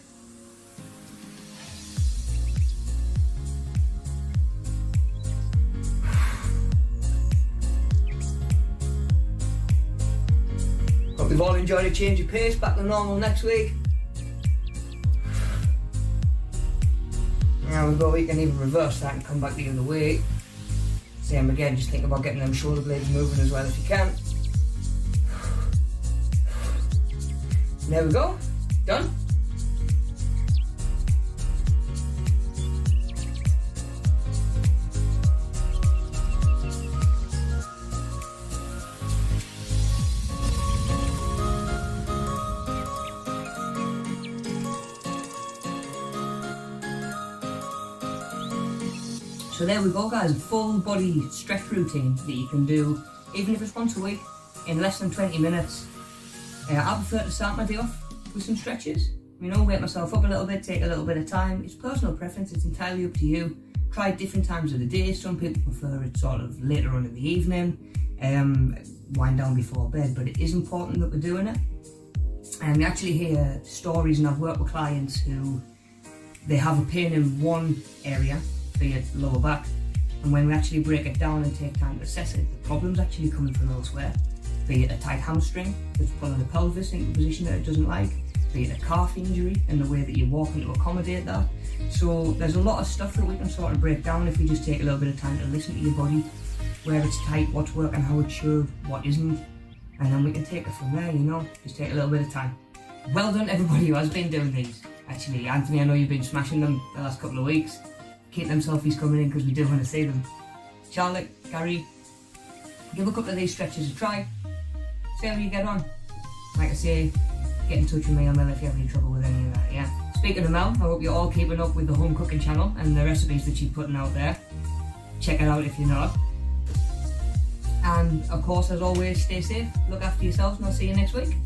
Hope you've all enjoyed a change of pace, back to normal next week. There we go, we can even reverse that and come back the other way. Same again, just think about getting them shoulder blades moving as well if you can. There we go, done. So there we go guys, a full body stretch routine that you can do even if it's once a week in less than 20 minutes. I prefer to start my day off with some stretches, You know, wake myself up a little bit, take a little bit of time. It's personal preference, it's entirely up to you. Try different times of the day. Some people prefer it sort of later on in the evening, wind down before bed, but it is important that we're doing it. And we actually hear stories, and I've worked with clients who they have a pain in one area, be it lower back, and when we actually break it down and take time to assess it, the problem's actually coming from elsewhere. Be it a tight hamstring that's pulling the pelvis into a position that it doesn't like, be it a calf injury and the way that you're walking to accommodate that. So there's a lot of stuff that we can sort of break down if we just take a little bit of time to listen to your body, where it's tight, what's working, how it should, what isn't, and then we can take it from there, you know, just take a little bit of time. Well done everybody who has been doing these. Actually, Anthony, I know you've been smashing them the last couple of weeks. Keep them selfies coming in because we do want to see them. Charlotte, Gary, give a couple of these stretches a try. See how you get on. Like I say, get in touch with me on Mel if you have any trouble with any of that, yeah. Speaking of Mel, I hope you're all keeping up with the home cooking channel and the recipes that she's putting out there. Check it out if you're not. And of course, as always, stay safe, look after yourselves, and I'll see you next week.